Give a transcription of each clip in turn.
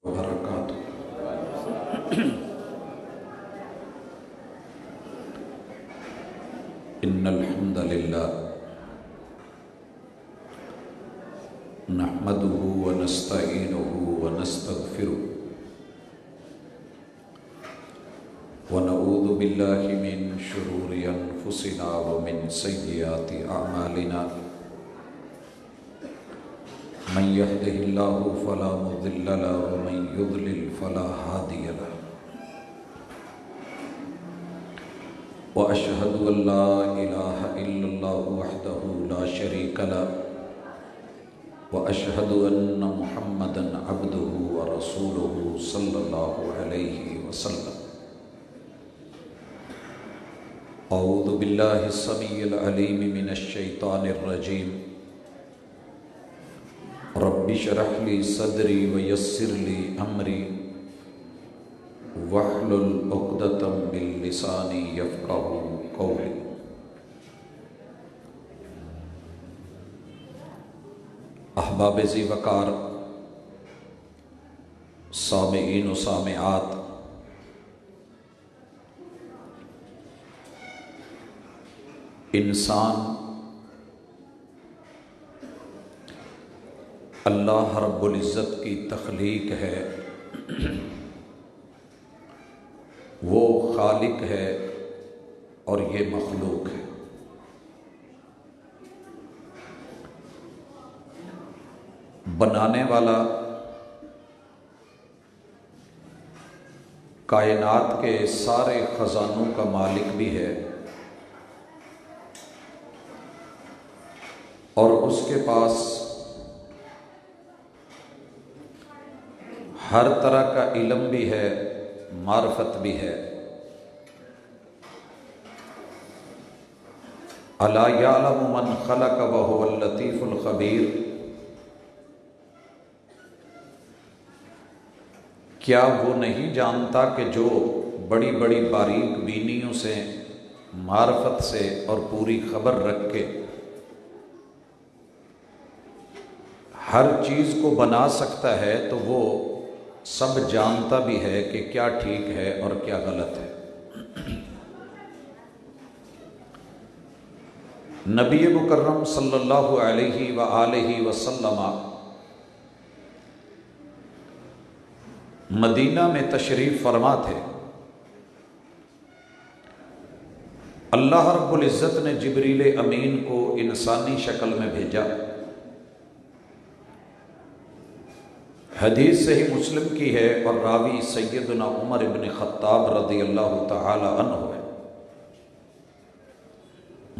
وبرکاتہ۔ ان الحمد للہ نحمده ونستعینه ونستغفره ونعوذ باللہ من شرور انفسنا ومن سیئات اعمالنا من يهده الله فلا مضل له ومن يضلل فلا هادي له وأشهد أن لا إله إلا الله وحده لا شريك له وأشهد أن محمدا عبده ورسوله صلى الله عليه وسلم أعوذ بالله السميع العليم من الشيطان الرجيم رب اشرح لي صدري ويسر لي أمري واحلل عقدة من لساني يفقهوا قولي۔ احباب ذی وقار، سامعین و سامعات، انسان اللہ رب العزت کی تخلیق ہے، وہ خالق ہے اور یہ مخلوق ہے۔ بنانے والا کائنات کے سارے خزانوں کا مالک بھی ہے اور اس کے پاس ہر طرح کا علم بھی ہے، معرفت بھی ہے۔ الا یعلم من خلق وهو اللطیف الخبیر، کیا وہ نہیں جانتا کہ جو بڑی بڑی باریک بینیوں سے، معرفت سے اور پوری خبر رکھ کے ہر چیز کو بنا سکتا ہے، تو وہ سب جانتا بھی ہے کہ کیا ٹھیک ہے اور کیا غلط ہے۔ نبی مکرم صلی اللہ علیہ وآلہ وسلم مدینہ میں تشریف فرما تھے۔ اللہ رب العزت نے جبریل امین کو انسانی شکل میں بھیجا۔ حدیث صحیح مسلم کی ہے اور راوی سیدنا عمر بن خطاب رضی اللہ تعالی عنہ ہے۔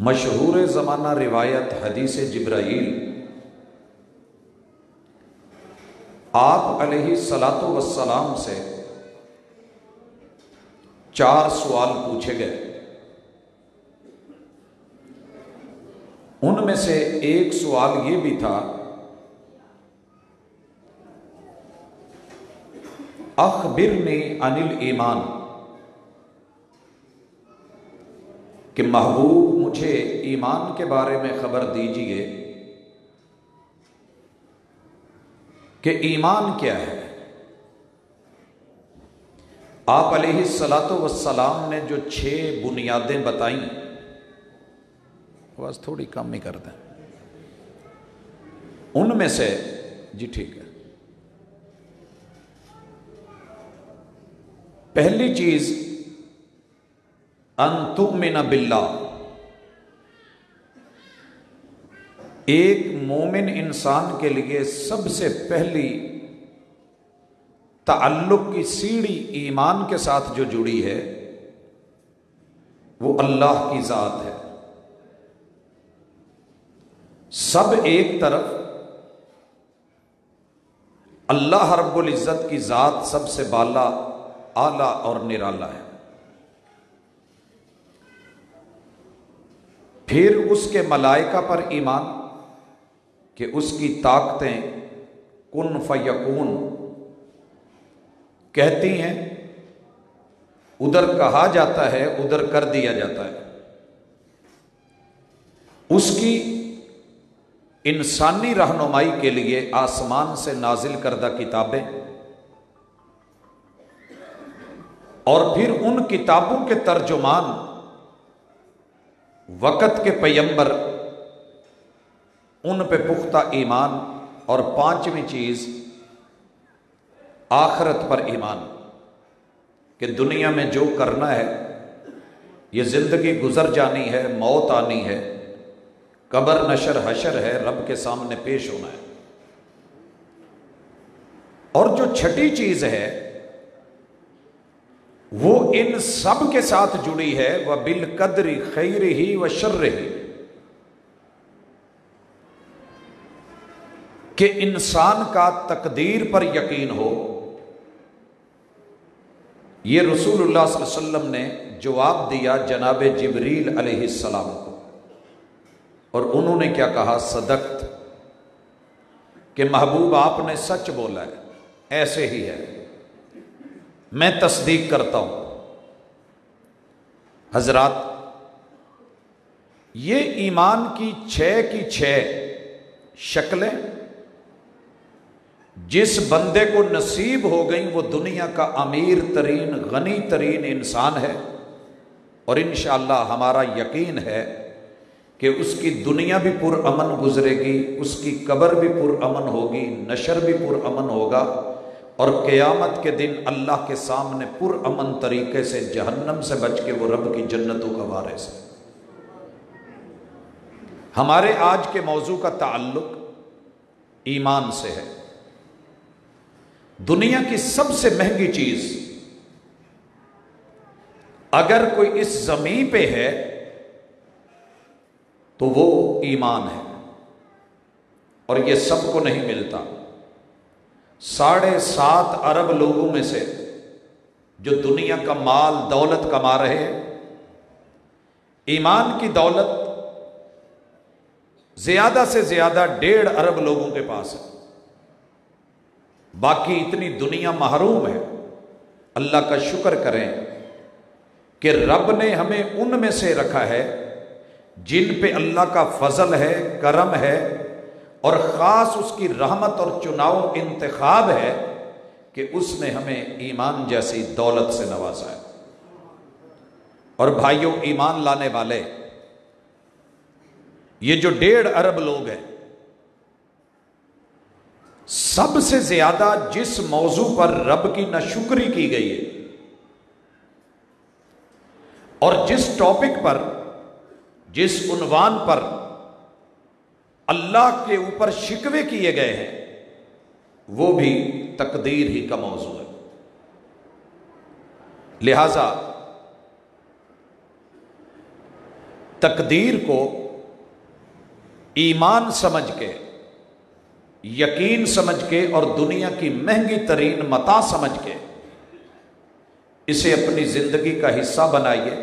مشہور زمانہ روایت حدیث جبرائیل، آپ علیہ الصلاۃ والسلام سے 4 سوال پوچھے گئے۔ ان میں سے ایک سوال یہ بھی تھا، اخبرنی عن الایمان، کہ محبوب مجھے ایمان کے بارے میں خبر دیجئے کہ ایمان کیا ہے۔ آپ علیہ الصلاۃ والسلام نے جو 6 بنیادیں بتائیں، آواز تھوڑی کم ہی کر دیں، ان میں سے جی ٹھیک ہے، پہلی چیز ان تؤمن باللہ، ایک مومن انسان کے لیے سب سے پہلی تعلق کی سیڑھی ایمان کے ساتھ جو جڑی ہے وہ اللہ کی ذات ہے۔ سب ایک طرف، اللہ رب العزت کی ذات سب سے بالا، اعلیٰ اور نرالا ہے۔ پھر اس کے ملائکہ پر ایمان کہ اس کی طاقتیں کن فیکون کہتی ہیں، ادھر کہا جاتا ہے ادھر کر دیا جاتا ہے۔ اس کی انسانی رہنمائی کے لیے آسمان سے نازل کردہ کتابیں، اور پھر ان کتابوں کے ترجمان وقت کے پیمبر، ان پہ پختہ ایمان، اور پانچویں چیز آخرت پر ایمان، کہ دنیا میں جو کرنا ہے، یہ زندگی گزر جانی ہے، موت آنی ہے، قبر نشر حشر ہے، رب کے سامنے پیش ہونا ہے۔ اور جو چھٹی چیز ہے وہ ان سب کے ساتھ جڑی ہے، وَبِالْقَدْرِ خَيْرِهِ وَشَرِّهِ، کہ انسان کا تقدیر پر یقین ہو۔ یہ رسول اللہ صلی اللہ علیہ وسلم نے جواب دیا جناب جبریل علیہ السلام کو، اور انہوں نے کیا کہا؟ صدقت، کہ محبوب آپ نے سچ بولا ہے، ایسے ہی ہے، میں تصدیق کرتا ہوں۔ حضرات، یہ ایمان کی 6 شکلیں جس بندے کو نصیب ہو گئیں وہ دنیا کا امیر ترین غنی ترین انسان ہے، اور انشاءاللہ ہمارا یقین ہے کہ اس کی دنیا بھی پرامن گزرے گی، اس کی قبر بھی پرامن ہوگی، نشر بھی پرامن ہوگا، اور قیامت کے دن اللہ کے سامنے پرامن طریقے سے جہنم سے بچ کے وہ رب کی جنتوں کا وارث ہے۔ ہمارے آج کے موضوع کا تعلق ایمان سے ہے۔ دنیا کی سب سے مہنگی چیز اگر کوئی اس زمین پہ ہے تو وہ ایمان ہے، اور یہ سب کو نہیں ملتا۔ 7.5 ارب لوگوں میں سے جو دنیا کا مال دولت کما رہے ہیں، ایمان کی دولت زیادہ سے زیادہ 1.5 ارب لوگوں کے پاس ہے، باقی اتنی دنیا محروم ہے۔ اللہ کا شکر کریں کہ رب نے ہمیں ان میں سے رکھا ہے جن پہ اللہ کا فضل ہے، کرم ہے، اور خاص اس کی رحمت اور چناؤ انتخاب ہے کہ اس نے ہمیں ایمان جیسی دولت سے نوازا ہے۔ اور بھائیوں، ایمان لانے والے یہ جو 1.5 ارب لوگ ہیں، سب سے زیادہ جس موضوع پر رب کی ناشکری کی گئی ہے اور جس ٹاپک پر، جس عنوان پر اللہ کے اوپر شکوے کیے گئے ہیں، وہ بھی تقدیر ہی کا موضوع ہے۔ لہذا تقدیر کو ایمان سمجھ کے، یقین سمجھ کے، اور دنیا کی مہنگی ترین متاع سمجھ کے اسے اپنی زندگی کا حصہ بنائیے۔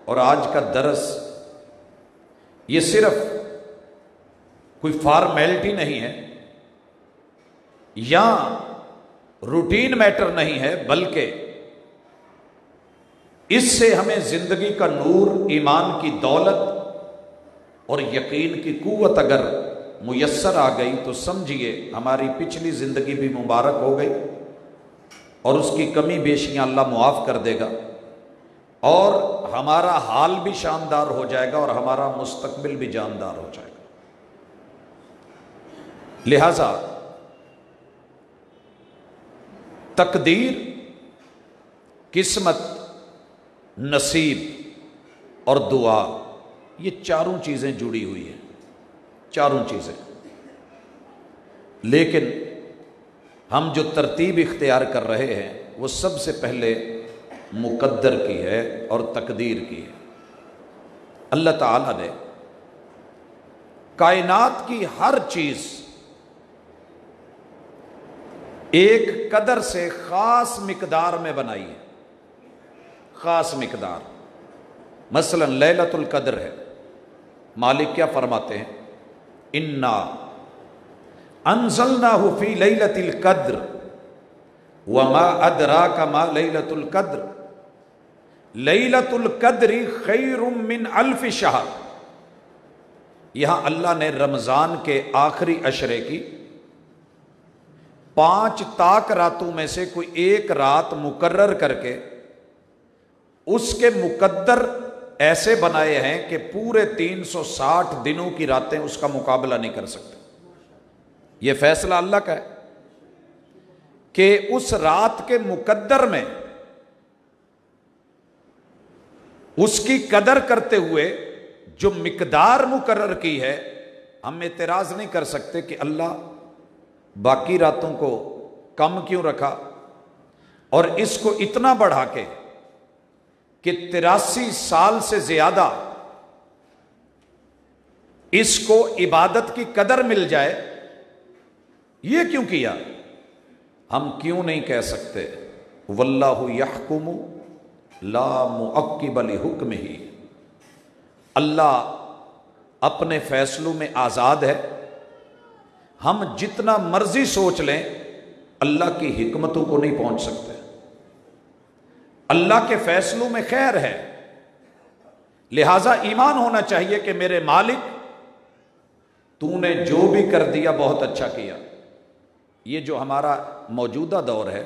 اور آج کا درس یہ صرف کوئی فارمیلٹی نہیں ہے یا روٹین میٹر نہیں ہے، بلکہ اس سے ہمیں زندگی کا نور، ایمان کی دولت اور یقین کی قوت اگر میسر آ گئی تو سمجھیے ہماری پچھلی زندگی بھی مبارک ہو گئی، اور اس کی کمی بیشیاں اللہ معاف کر دے گا، اور ہمارا حال بھی شاندار ہو جائے گا، اور ہمارا مستقبل بھی جاندار ہو جائے گا۔ لہذا تقدیر، قسمت، نصیب اور دعا، یہ چاروں چیزیں جڑی ہوئی ہیں، چاروں چیزیں۔ لیکن ہم جو ترتیب اختیار کر رہے ہیں وہ سب سے پہلے مقدر کی ہے اور تقدیر کی ہے۔ اللہ تعالیٰ نے کائنات کی ہر چیز ایک قدر سے خاص مقدار میں بنائی ہے، خاص مقدار۔ مثلا لیلۃ القدر ہے، مالک کیا فرماتے ہیں؟ انا انزلناہ فی لیلۃ القدر وما ادراک ما لیلۃ القدر لیلۃ القدر خیر من الف شہر۔ یہاں اللہ نے رمضان کے آخری عشرے کی 5 طاق راتوں میں سے کوئی ایک رات مقرر کر کے اس کے مقدر ایسے بنائے ہیں کہ پورے 360 دنوں کی راتیں اس کا مقابلہ نہیں کر سکتے. یہ فیصلہ اللہ کا ہے کہ اس رات کے مقدر میں اس کی قدر کرتے ہوئے جو مقدار مقرر کی ہے، ہم اعتراض نہیں کر سکتے کہ اللہ باقی راتوں کو کم کیوں رکھا اور اس کو اتنا بڑھا کے کہ 83 سال سے زیادہ اس کو عبادت کی قدر مل جائے. یہ کیوں کیا؟ ہم کیوں نہیں کہہ سکتے واللہ یحکم لا معقب لحکمہ، اللہ اپنے فیصلوں میں آزاد ہے. ہم جتنا مرضی سوچ لیں اللہ کی حکمتوں کو نہیں پہنچ سکتے. اللہ کے فیصلوں میں خیر ہے، لہذا ایمان ہونا چاہیے کہ میرے مالک تو نے جو بھی کر دیا بہت اچھا کیا. یہ جو ہمارا موجودہ دور ہے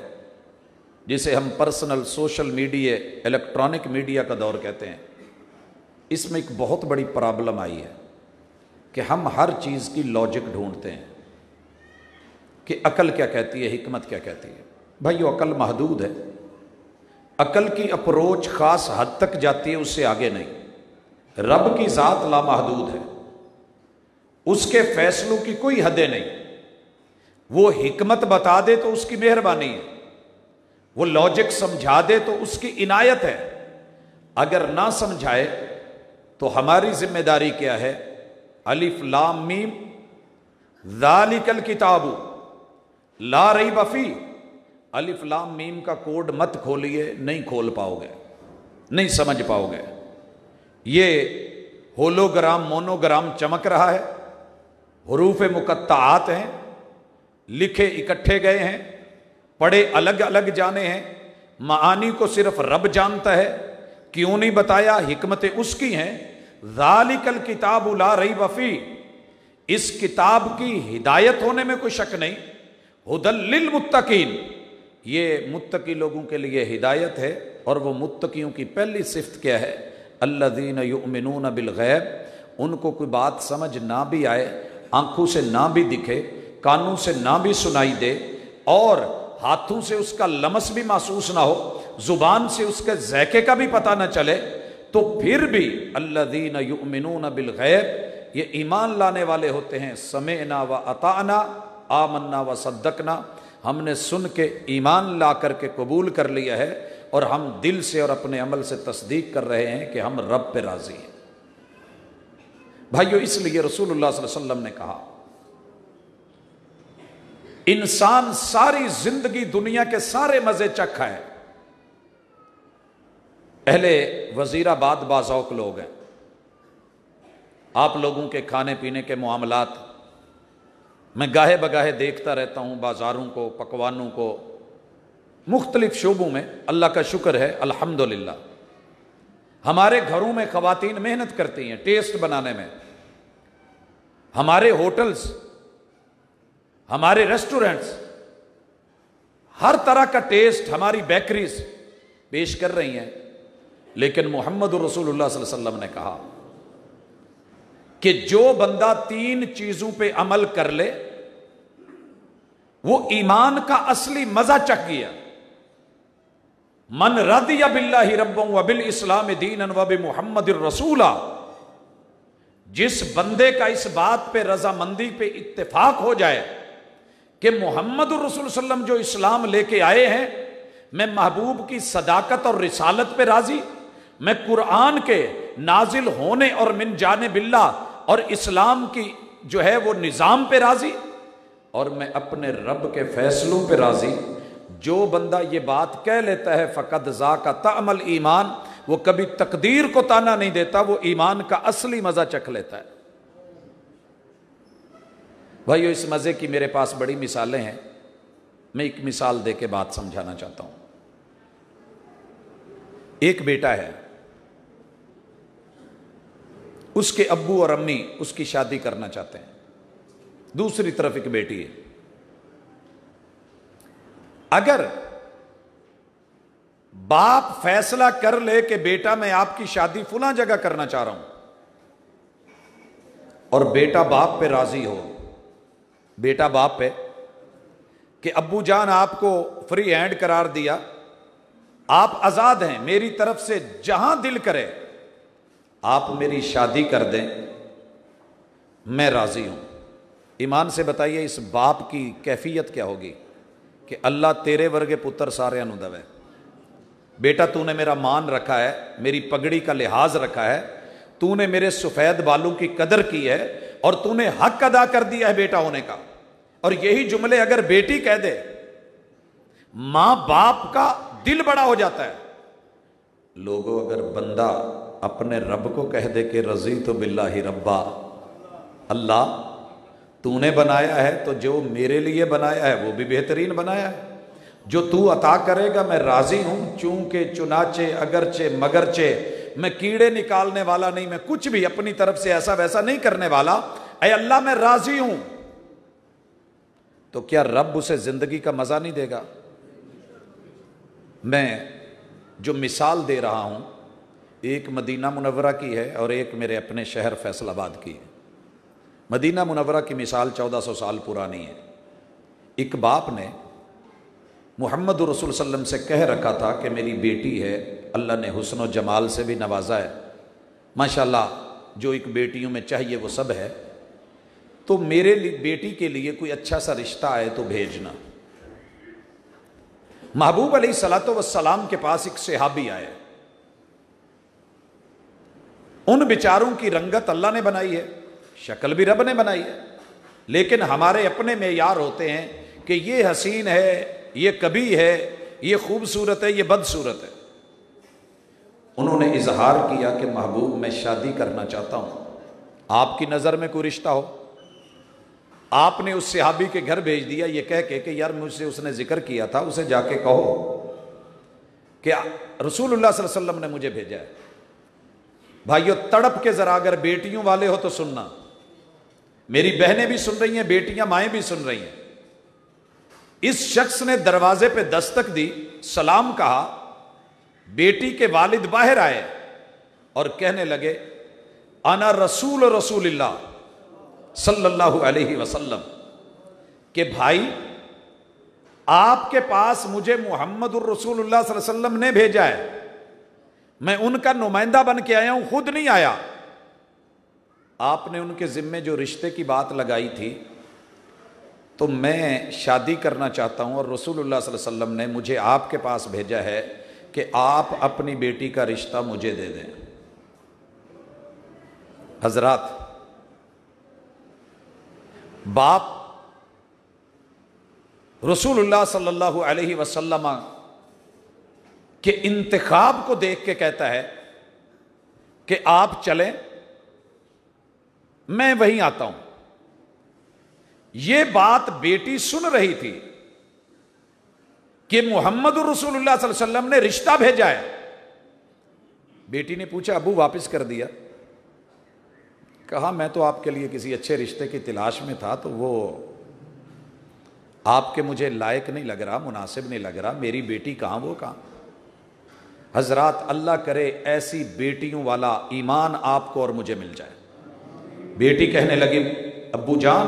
جسے ہم personal social media electronic media کا دور کہتے ہیں، اس میں ایک بہت بڑی پرابلم آئی ہے کہ ہم ہر چیز کی لاجک ڈھونڈتے ہیں کہ عقل کیا کہتی ہے، حکمت کیا کہتی ہے. بھائی وہ عقل محدود ہے، عقل کی اپروچ خاص حد تک جاتی ہے، اس سے آگے نہیں. رب کی ذات لامحدود ہے، اس کے فیصلوں کی کوئی حدیں نہیں. وہ حکمت بتا دے تو اس کی مہربانی ہے، وہ لاجک سمجھا دے تو اس کی عنایت ہے. اگر نہ سمجھائے تو ہماری ذمہ داری کیا ہے؟ الف لام میم ذالک الکتاب لا ریب فیہ. الف لام میم کا کوڈ مت کھولیے، نہیں کھول پاؤ گے، نہیں سمجھ پاؤ گے. یہ ہولوگرام مونوگرام چمک رہا ہے، حروف مقطعات ہیں، لکھے اکٹھے گئے ہیں، پڑھے الگ الگ جانے ہیں، معانی کو صرف رب جانتا ہے. کیوں نہیں بتایا؟ حکمتیں اس کی ہیں. ذالک الکتاب لا ریب فیہ، اس کتاب کی ہدایت ہونے میں کوئی شک نہیں. ھدی للمتقین، یہ متقی لوگوں کے لیے ہدایت ہے. اور وہ متقیوں کی پہلی صفت کیا ہے؟ الذین یؤمنون بالغیب. ان کو کوئی بات سمجھ نہ بھی آئے، آنکھوں سے نہ بھی دکھے، کانوں سے نہ بھی سنائی دے، اور ہاتھوں سے اس کا لمس بھی محسوس نہ ہو، زبان سے اس کے ذائقے کا بھی پتہ نہ چلے، تو پھر بھی الذین یؤمنون بالغیب، یہ ایمان لانے والے ہوتے ہیں. سمعنا و اطعنا آمنا و صدقنا، ہم نے سن کے ایمان لا کر کے قبول کر لیا ہے، اور ہم دل سے اور اپنے عمل سے تصدیق کر رہے ہیں کہ ہم رب پہ راضی ہیں. بھائیو، اس لیے رسول اللہ صلی اللہ علیہ وسلم نے کہا انسان ساری زندگی دنیا کے سارے مزے چکھا ہے. اہل وزیر آباد باذوق لوگ ہیں. آپ لوگوں کے کھانے پینے کے معاملات میں گاہے بگاہے دیکھتا رہتا ہوں، بازاروں کو، پکوانوں کو، مختلف شعبوں میں. اللہ کا شکر ہے الحمدللہ ہمارے گھروں میں خواتین محنت کرتی ہیں ٹیسٹ بنانے میں. ہمارے ہوٹلز، ہمارے ریسٹورنٹس ہر طرح کا ٹیسٹ ہماری بیکریز پیش کر رہی ہیں. لیکن محمد رسول اللہ صلی اللہ علیہ وسلم نے کہا کہ جو بندہ 3 چیزوں پہ عمل کر لے وہ ایمان کا اصلی مزہ چکھ گیا. من رضی باللہ ربا وبالاسلام دینا وبمحمد رسولا، جس بندے کا اس بات پہ رضامندی پہ اتفاق ہو جائے کہ محمد الرسول صلی اللہ علیہ وسلم جو اسلام لے کے آئے ہیں، میں محبوب کی صداقت اور رسالت پہ راضی، میں قرآن کے نازل ہونے اور من جانب اللہ اور اسلام کی جو ہے وہ نظام پہ راضی، اور میں اپنے رب کے فیصلوں پہ راضی. جو بندہ یہ بات کہہ لیتا ہے فقد ذاق طعم الایمان، وہ کبھی تقدیر کو تانا نہیں دیتا، وہ ایمان کا اصلی مزہ چکھ لیتا ہے. بھائیو، اس مزے کی میرے پاس بڑی مثالیں ہیں. میں ایک مثال دے کے بات سمجھانا چاہتا ہوں. ایک بیٹا ہے، اس کے ابو اور امی اس کی شادی کرنا چاہتے ہیں. دوسری طرف ایک بیٹی ہے. اگر باپ فیصلہ کر لے کہ بیٹا میں آپ کی شادی فلاں جگہ کرنا چاہ رہا ہوں، اور بیٹا باپ پہ راضی ہو، بیٹا باپ پہ کہ ابو جان آپ کو فری ہینڈ قرار دیا، آپ آزاد ہیں، میری طرف سے جہاں دل کرے آپ میری شادی کر دیں، میں راضی ہوں۔ ایمان سے بتائیے اس باپ کی کیفیت کیا ہوگی کہ اللہ تیرے ورگے پتر سارے انو دوے، بیٹا تو نے میرا مان رکھا ہے، میری پگڑی کا لحاظ رکھا ہے، تو نے میرے سفید بالوں کی قدر کی ہے، اور تو نے حق ادا کر دیا ہے بیٹا ہونے کا۔ اور یہی جملے اگر بیٹی کہہ دے، ماں باپ کا دل بڑا ہو جاتا ہے۔ لوگوں اگر بندہ اپنے رب کو کہہ دے کہ رضیت باللہ ربا، اللہ تو نے بنایا ہے تو جو میرے لیے بنایا ہے وہ بھی بہترین بنایا ہے، جو تو عطا کرے گا میں راضی ہوں، چونکہ چنانچہ اگرچہ مگرچہ، میں کیڑے نکالنے والا نہیں، میں کچھ بھی اپنی طرف سے ایسا ویسا نہیں کرنے والا، اے اللہ میں راضی ہوں، تو کیا رب اسے زندگی کا مزہ نہیں دے گا؟ میں جو مثال دے رہا ہوں ایک مدینہ منورہ کی ہے اور ایک میرے اپنے شہر فیصل آباد کی ہے۔ مدینہ منورہ کی مثال 1400 سال پرانی ہے۔ ایک باپ نے محمد رسول صلی اللہ علیہ وسلم سے کہہ رکھا تھا کہ میری بیٹی ہے، اللہ نے حسن و جمال سے بھی نوازا ہے، ماشاءاللہ جو ایک بیٹیوں میں چاہیے وہ سب ہے، تو میرے بیٹی کے لیے کوئی اچھا سا رشتہ آئے تو بھیجنا۔ محبوب علیہ الصلوۃ والسلام کے پاس ایک صحابی آئے، ان بیچاروں کی رنگت اللہ نے بنائی ہے، شکل بھی رب نے بنائی ہے، لیکن ہمارے اپنے معیار ہوتے ہیں کہ یہ حسین ہے، یہ کبھی ہے، یہ خوبصورت ہے، یہ بدصورت ہے۔ انہوں نے اظہار کیا کہ محبوب میں شادی کرنا چاہتا ہوں، آپ کی نظر میں کوئی رشتہ ہو۔ آپ نے اس صحابی کے گھر بھیج دیا یہ کہہ کے کہ یار مجھ سے اس نے ذکر کیا تھا، اسے جا کے کہو کہ رسول اللہ صلی اللہ علیہ وسلم نے مجھے بھیجا ہے۔ بھائیو تڑپ کے ذرا اگر بیٹیوں والے ہو تو سننا، میری بہنیں بھی سن رہی ہیں، بیٹیاں مائیں بھی سن رہی ہیں۔ اس شخص نے دروازے پہ دستک دی، سلام کہا، بیٹی کے والد باہر آئے اور کہنے لگے انا رسول اللہ صلی اللہ علیہ وسلم، کہ بھائی آپ کے پاس مجھے محمد الرسول اللہ صلی اللہ علیہ وسلم نے بھیجا ہے، میں ان کا نمائندہ بن کے آیا ہوں، خود نہیں آیا۔ آپ نے ان کے ذمے جو رشتے کی بات لگائی تھی، تو میں شادی کرنا چاہتا ہوں اور رسول اللہ صلی اللہ علیہ وسلم نے مجھے آپ کے پاس بھیجا ہے کہ آپ اپنی بیٹی کا رشتہ مجھے دے دیں۔ حضرات، باپ رسول اللہ صلی اللہ علیہ وسلم کے انتخاب کو دیکھ کے کہتا ہے کہ آپ چلیں، میں وہیں آتا ہوں۔ یہ بات بیٹی سن رہی تھی کہ محمد رسول اللہ صلی اللہ علیہ وسلم نے رشتہ بھیجا ہے۔ بیٹی نے پوچھا ابو واپس کر دیا؟ کہا میں تو آپ کے لیے کسی اچھے رشتے کی تلاش میں تھا، تو وہ آپ کے مجھے لائق نہیں لگ رہا، مناسب نہیں لگ رہا، میری بیٹی کہاں وہ کہاں۔ حضرات اللہ کرے ایسی بیٹیوں والا ایمان آپ کو اور مجھے مل جائے۔ بیٹی کہنے لگی ابو جان،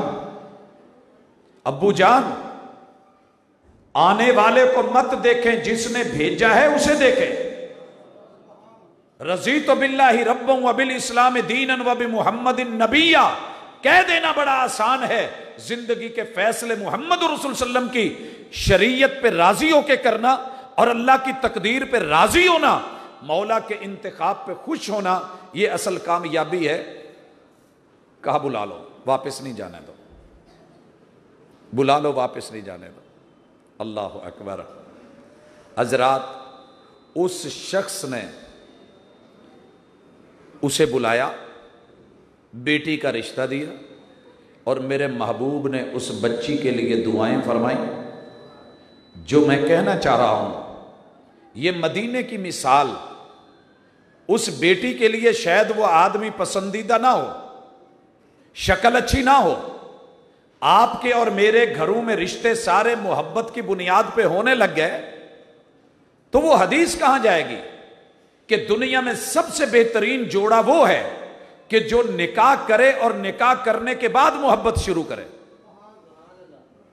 ابو جان آنے والے کو مت دیکھیں، جس نے بھیجا ہے اسے دیکھیں۔ رضیت باللہ ربا وبالاسلام دینا وبمحمد نبیا، کہہ دینا بڑا آسان ہے، زندگی کے فیصلے محمد رسول صلی اللہ علیہ وسلم کی شریعت پہ راضی ہو کے کرنا اور اللہ کی تقدیر پہ راضی ہونا، مولا کے انتخاب پہ خوش ہونا، یہ اصل کامیابی ہے۔ کہا بلا لو، واپس نہیں جانے دو، بلا لو، واپس نہیں جانے دو۔ اللہ اکبر۔ حضرات اس شخص نے اسے بلایا، بیٹی کا رشتہ دیا، اور میرے محبوب نے اس بچی کے لیے دعائیں فرمائیں۔ جو میں کہنا چاہ رہا ہوں، یہ مدینے کی مثال اس بیٹی کے لیے شاید وہ آدمی پسندیدہ نہ ہو، شکل اچھی نہ ہو، آپ کے اور میرے گھروں میں رشتے سارے محبت کی بنیاد پہ ہونے لگ گئے، تو وہ حدیث کہاں جائے گی کہ دنیا میں سب سے بہترین جوڑا وہ ہے کہ جو نکاح کرے اور نکاح کرنے کے بعد محبت شروع کرے.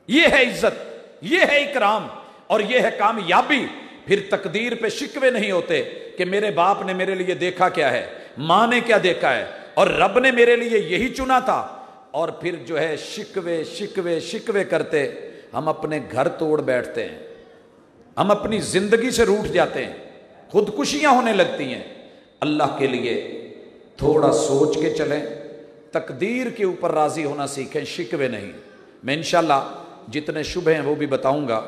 یہ ہے عزت, یہ ہے اکرام اور یہ ہے کامیابی. پھر تقدیر پہ شکوے نہیں ہوتے کہ میرے باپ نے میرے لیے دیکھا کیا ہے, ماں نے کیا دیکھا ہے, اور رب نے میرے لیے یہی چنا تھا. اور پھر جو ہے شکوے شکوے شکوے کرتے ہم اپنے گھر توڑ بیٹھتے ہیں, ہم اپنی زندگی سے روٹھ جاتے ہیں, خودکشیاں ہونے لگتی ہیں. اللہ کے لیے تھوڑا سوچ کے چلیں, تقدیر کے اوپر راضی ہونا سیکھیں, شکوے نہیں. میں انشاءاللہ جتنے شبہ ہیں وہ بھی بتاؤں گا,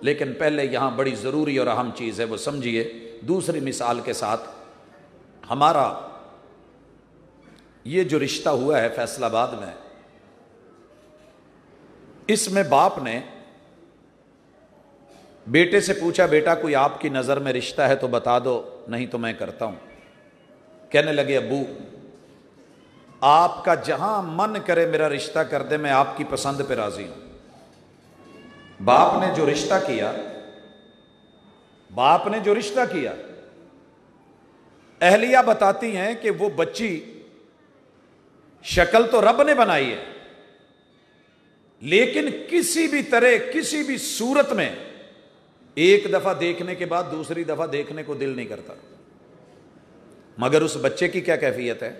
لیکن پہلے یہاں بڑی ضروری اور اہم چیز ہے, وہ سمجھیے. دوسری مثال کے ساتھ, ہمارا یہ جو رشتہ ہوا ہے فیصل آباد میں, اس میں باپ نے بیٹے سے پوچھا, بیٹا کوئی آپ کی نظر میں رشتہ ہے تو بتا دو, نہیں تو میں کرتا ہوں. کہنے لگے, ابو آپ کا جہاں من کرے میرا رشتہ کر دے, میں آپ کی پسند پہ راضی ہوں. باپ نے جو رشتہ کیا, باپ نے جو رشتہ کیا, اہلیہ بتاتی ہیں کہ وہ بچی شکل تو رب نے بنائی ہے, لیکن کسی بھی طرح کسی بھی صورت میں ایک دفعہ دیکھنے کے بعد دوسری دفعہ دیکھنے کو دل نہیں کرتا. مگر اس بچے کی کیا کیفیت ہے,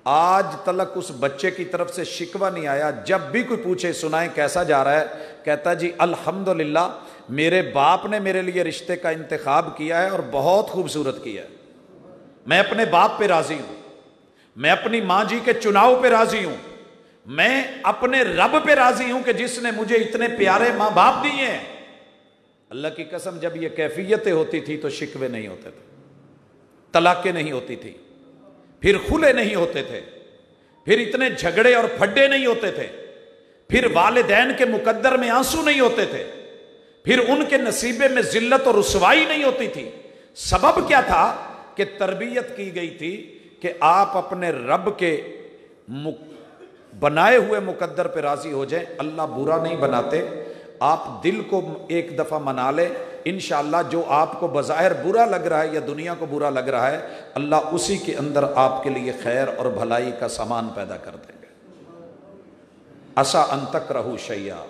آج تلک اس بچے کی طرف سے شکوہ نہیں آیا. جب بھی کوئی پوچھے سنائیں کیسا جا رہا ہے, کہتا جی الحمدللہ میرے باپ نے میرے لیے رشتے کا انتخاب کیا ہے اور بہت خوبصورت کیا ہے. میں اپنے باپ پہ راضی ہوں, میں اپنی ماں جی کے چناؤ پہ راضی ہوں, میں اپنے رب پہ راضی ہوں کہ جس نے مجھے اتنے پیارے ماں باپ دیے ہیں. اللہ کی قسم جب یہ کیفیتیں ہوتی تھی تو شکوے نہیں ہوتے تھے, طلاقیں نہیں ہوتی تھی, پھر خلے نہیں ہوتے تھے, پھر اتنے جھگڑے اور پھڈے نہیں ہوتے تھے, پھر والدین کے مقدر میں آنسو نہیں ہوتے تھے, پھر ان کے نصیبے میں ذلت اور رسوائی نہیں ہوتی تھی. سبب کیا تھا کہ تربیت کی گئی تھی کہ آپ اپنے رب کے بنائے ہوئے مقدر پہ راضی ہو جائیں. اللہ برا نہیں بناتے, آپ دل کو ایک دفعہ منا لیں, انشاءاللہ جو آپ کو بظاہر برا لگ رہا ہے یا دنیا کو برا لگ رہا ہے, اللہ اسی کے اندر آپ کے لیے خیر اور بھلائی کا سامان پیدا کر دیں گے. عسیٰ ان تکرہوا شیئا,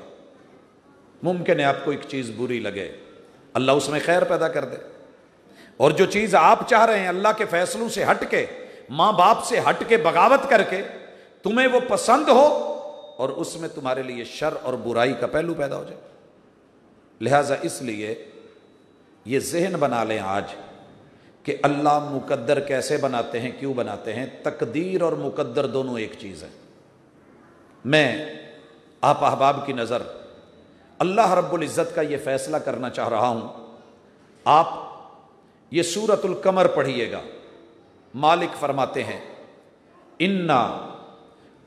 ممکن ہے آپ کو ایک چیز بری لگے, اللہ اس میں خیر پیدا کر دے. اور جو چیز آپ چاہ رہے ہیں اللہ کے فیصلوں سے ہٹ کے, ماں باپ سے ہٹ کے, بغاوت کر کے, تمہیں وہ پسند ہو اور اس میں تمہارے لیے شر اور برائی کا پہلو پیدا ہو جائے. لہٰذا اس لیے یہ ذہن بنا لیں آج کہ اللہ مقدر کیسے بناتے ہیں, کیوں بناتے ہیں. تقدیر اور مقدر دونوں ایک چیز ہے. میں آپ احباب کی نظر اللہ رب العزت کا یہ فیصلہ کرنا چاہ رہا ہوں. آپ یہ سورۃ القمر پڑھیے گا. مالک فرماتے ہیں انا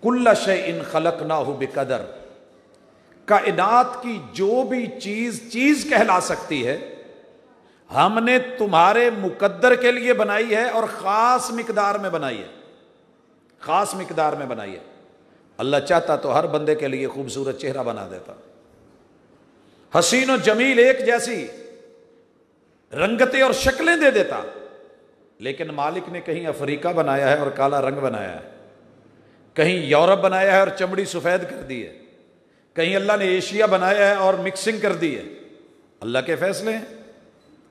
کل شیء خلقناہ بقدر, کائنات کی جو بھی چیز کہلا سکتی ہے ہم نے تمہارے مقدر کے لیے بنائی ہے اور خاص مقدار میں بنائی ہے, خاص مقدار میں بنائی ہے. اللہ چاہتا تو ہر بندے کے لیے خوبصورت چہرہ بنا دیتا, حسین و جمیل ایک جیسی رنگتیں اور شکلیں دے دیتا, لیکن مالک نے کہیں افریقہ بنایا ہے اور کالا رنگ بنایا ہے, کہیں یورپ بنایا ہے اور چمڑی سفید کر دی ہے, کہیں اللہ نے ایشیا بنایا ہے اور مکسنگ کر دی ہے. اللہ کے فیصلے ہیں.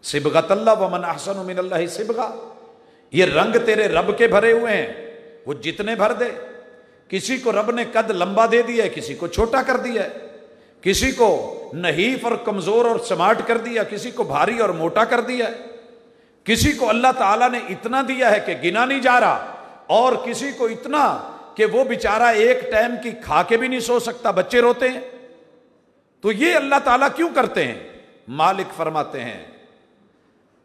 صبغۃ اللہ ومن احسن من اللہ صبغہ, یہ رنگ تیرے رب کے بھرے ہوئے ہیں, وہ جتنے بھر دے. کسی کو رب نے قد لمبا دے دیا ہے, کسی کو چھوٹا کر دیا ہے, کسی کو نحیف اور کمزور اور سمارٹ کر دیا, کسی کو بھاری اور موٹا کر دیا ہے, کسی کو اللہ تعالیٰ نے اتنا دیا ہے کہ گنا نہیں جا رہا, اور کسی کو اتنا کہ وہ بیچارہ ایک ٹائم کی کھا کے بھی نہیں سو سکتا, بچے روتے ہیں. تو یہ اللہ تعالیٰ کیوں کرتے ہیں؟ مالک فرماتے ہیں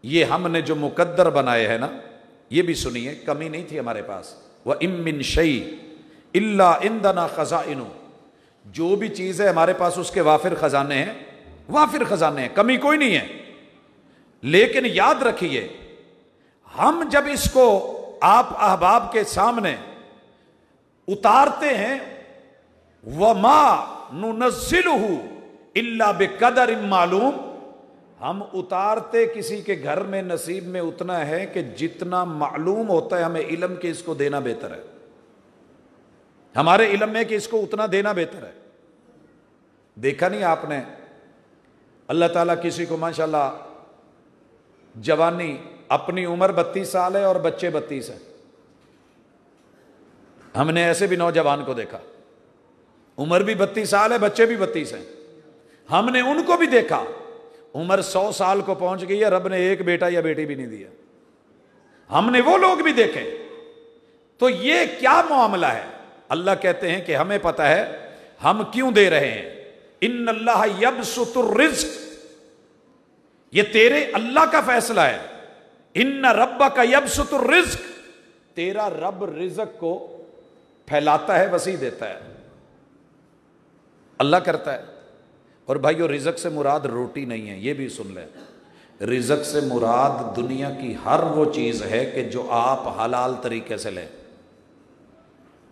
یہ ہم نے جو مقدر بنائے ہیں نا, یہ بھی سنیے, کمی نہیں تھی ہمارے پاس. وَإِن مِّن شَيْءٍ إِلَّا عِندَنَا خَزَائِنُ, جو بھی چیز ہے ہمارے پاس اس کے وافر خزانے ہیں, وافر خزانے ہیں, کمی کوئی نہیں ہے. لیکن یاد رکھیے ہم جب اس کو آپ احباب کے سامنے اتارتے ہیں, وَمَا نُنَزِّلُهُ إِلَّا بِقَدَرٍ مَّعْلُومٍ, ہم اتارتے کسی کے گھر میں نصیب میں اتنا ہے کہ جتنا معلوم ہوتا ہے ہمیں علم کے اس کو دینا بہتر ہے. ہمارے علم میں کہ اس کو اتنا دینا بہتر ہے. دیکھا نہیں آپ نے اللہ تعالیٰ کسی کو ماشاءاللہ جوانی، اپنی عمر 32 سال ہے اور بچے 32 ہیں. ہم نے ایسے بھی نوجوان کو دیکھا، عمر بھی 32 سال ہے، بچے بھی 32 ہیں. ہم نے ان کو بھی دیکھا عمر 100 سال کو پہنچ گئی ہے، رب نے ایک بیٹا یا بیٹی بھی نہیں دیا. ہم نے وہ لوگ بھی دیکھے. تو یہ کیا معاملہ ہے؟ اللہ کہتے ہیں کہ ہمیں پتہ ہے ہم کیوں دے رہے ہیں. ان اللہ یبسط الرزق، یہ تیرے اللہ کا فیصلہ ہے. ان ربک یبسط الرزق، تیرا رب رزق کو پھیلاتا ہے، وسیع دیتا ہے، اللہ کرتا ہے. اور بھائیو رزق سے مراد روٹی نہیں ہے، یہ بھی سن لیں. رزق سے مراد دنیا کی ہر وہ چیز ہے کہ جو آپ حلال طریقے سے لیں،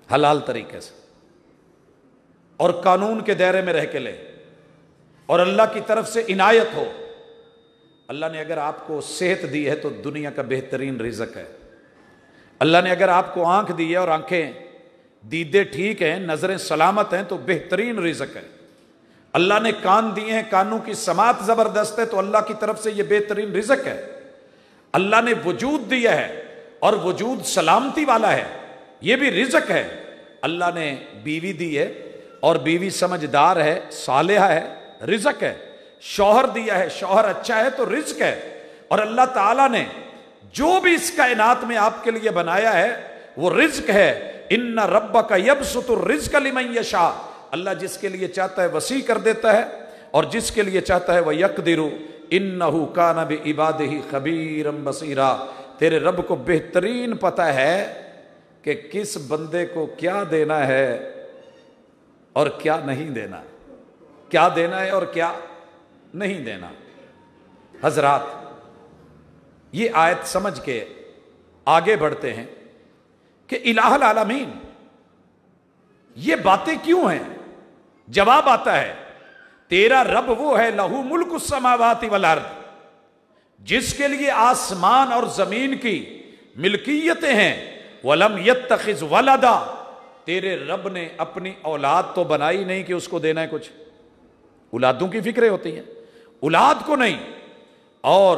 حلال طریقے سے، اور قانون کے دائرے میں رہ کے لیں، اور اللہ کی طرف سے عنایت ہو. اللہ نے اگر آپ کو صحت دی ہے تو دنیا کا بہترین رزق ہے. اللہ نے اگر آپ کو آنکھ دی ہے اور آنکھیں دیدے ٹھیک ہیں، نظریں سلامت ہیں تو بہترین رزق ہے. اللہ نے کان دیے ہیں، کانوں کی سماعت زبردست ہے تو اللہ کی طرف سے یہ بہترین رزق ہے. اللہ نے وجود دیا ہے اور وجود سلامتی والا ہے، یہ بھی رزق ہے. اللہ نے بیوی دی ہے اور بیوی سمجھدار ہے، صالحہ ہے، رزق ہے. شوہر دیا ہے، شوہر اچھا ہے تو رزق ہے. اور اللہ تعالیٰ نے جو بھی اس کائنات میں آپ کے لیے بنایا ہے وہ رزق ہے. ان ربک یبسط الرزق لمن یشاء، اللہ جس کے لیے چاہتا ہے وسیع کر دیتا ہے اور جس کے لیے چاہتا ہے وہ یقدر. انہ کان بعبادہ خبیرا بصیرا، تیرے رب کو بہترین پتہ ہے کہ کس بندے کو کیا دینا ہے اور کیا نہیں دینا، کیا دینا ہے اور کیا نہیں دینا. حضرات یہ آیت سمجھ کے آگے بڑھتے ہیں کہ الہ العالمین یہ باتیں کیوں ہیں؟ جواب آتا ہے تیرا رب وہ ہے لہو ملک السماوات والارض، جس کے لیے آسمان اور زمین کی ملکیتیں ہیں. ولم یتخذ ولدا، تیرے رب نے اپنی اولاد تو بنائی نہیں کہ اس کو دینا ہے کچھ. اولادوں کی فکریں ہوتی ہیں، اولاد کو نہیں. اور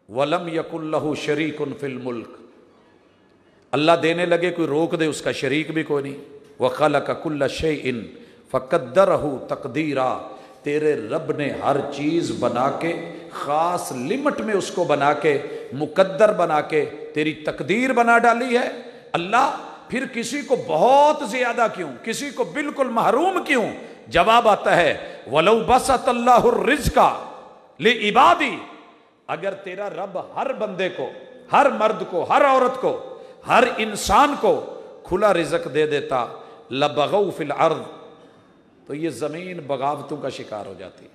ولم یکن لہ شریک فی الملک، اللہ دینے لگے کوئی روک دے اس کا شریک بھی کوئی نہیں. وخلق کل شیء فقدرہ تقدیرا، تیرے رب نے ہر چیز بنا کے خاص لمٹ میں اس کو بنا کے مقدر بنا کے تیری تقدیر بنا ڈالی ہے. اللہ پھر کسی کو بہت زیادہ کیوں، کسی کو بالکل محروم کیوں؟ جواب آتا ہے وَلَوْ بَسَطَ اللَّهُ الرِّزْقَ لِعِبَادِهِ، اگر تیرا رب ہر بندے کو، ہر مرد کو، ہر عورت کو، ہر انسان کو کھلا رزق دے دیتا لَبَغَوْا فِي الْأَرْضِ، تو یہ زمین بغاوتوں کا شکار ہو جاتی.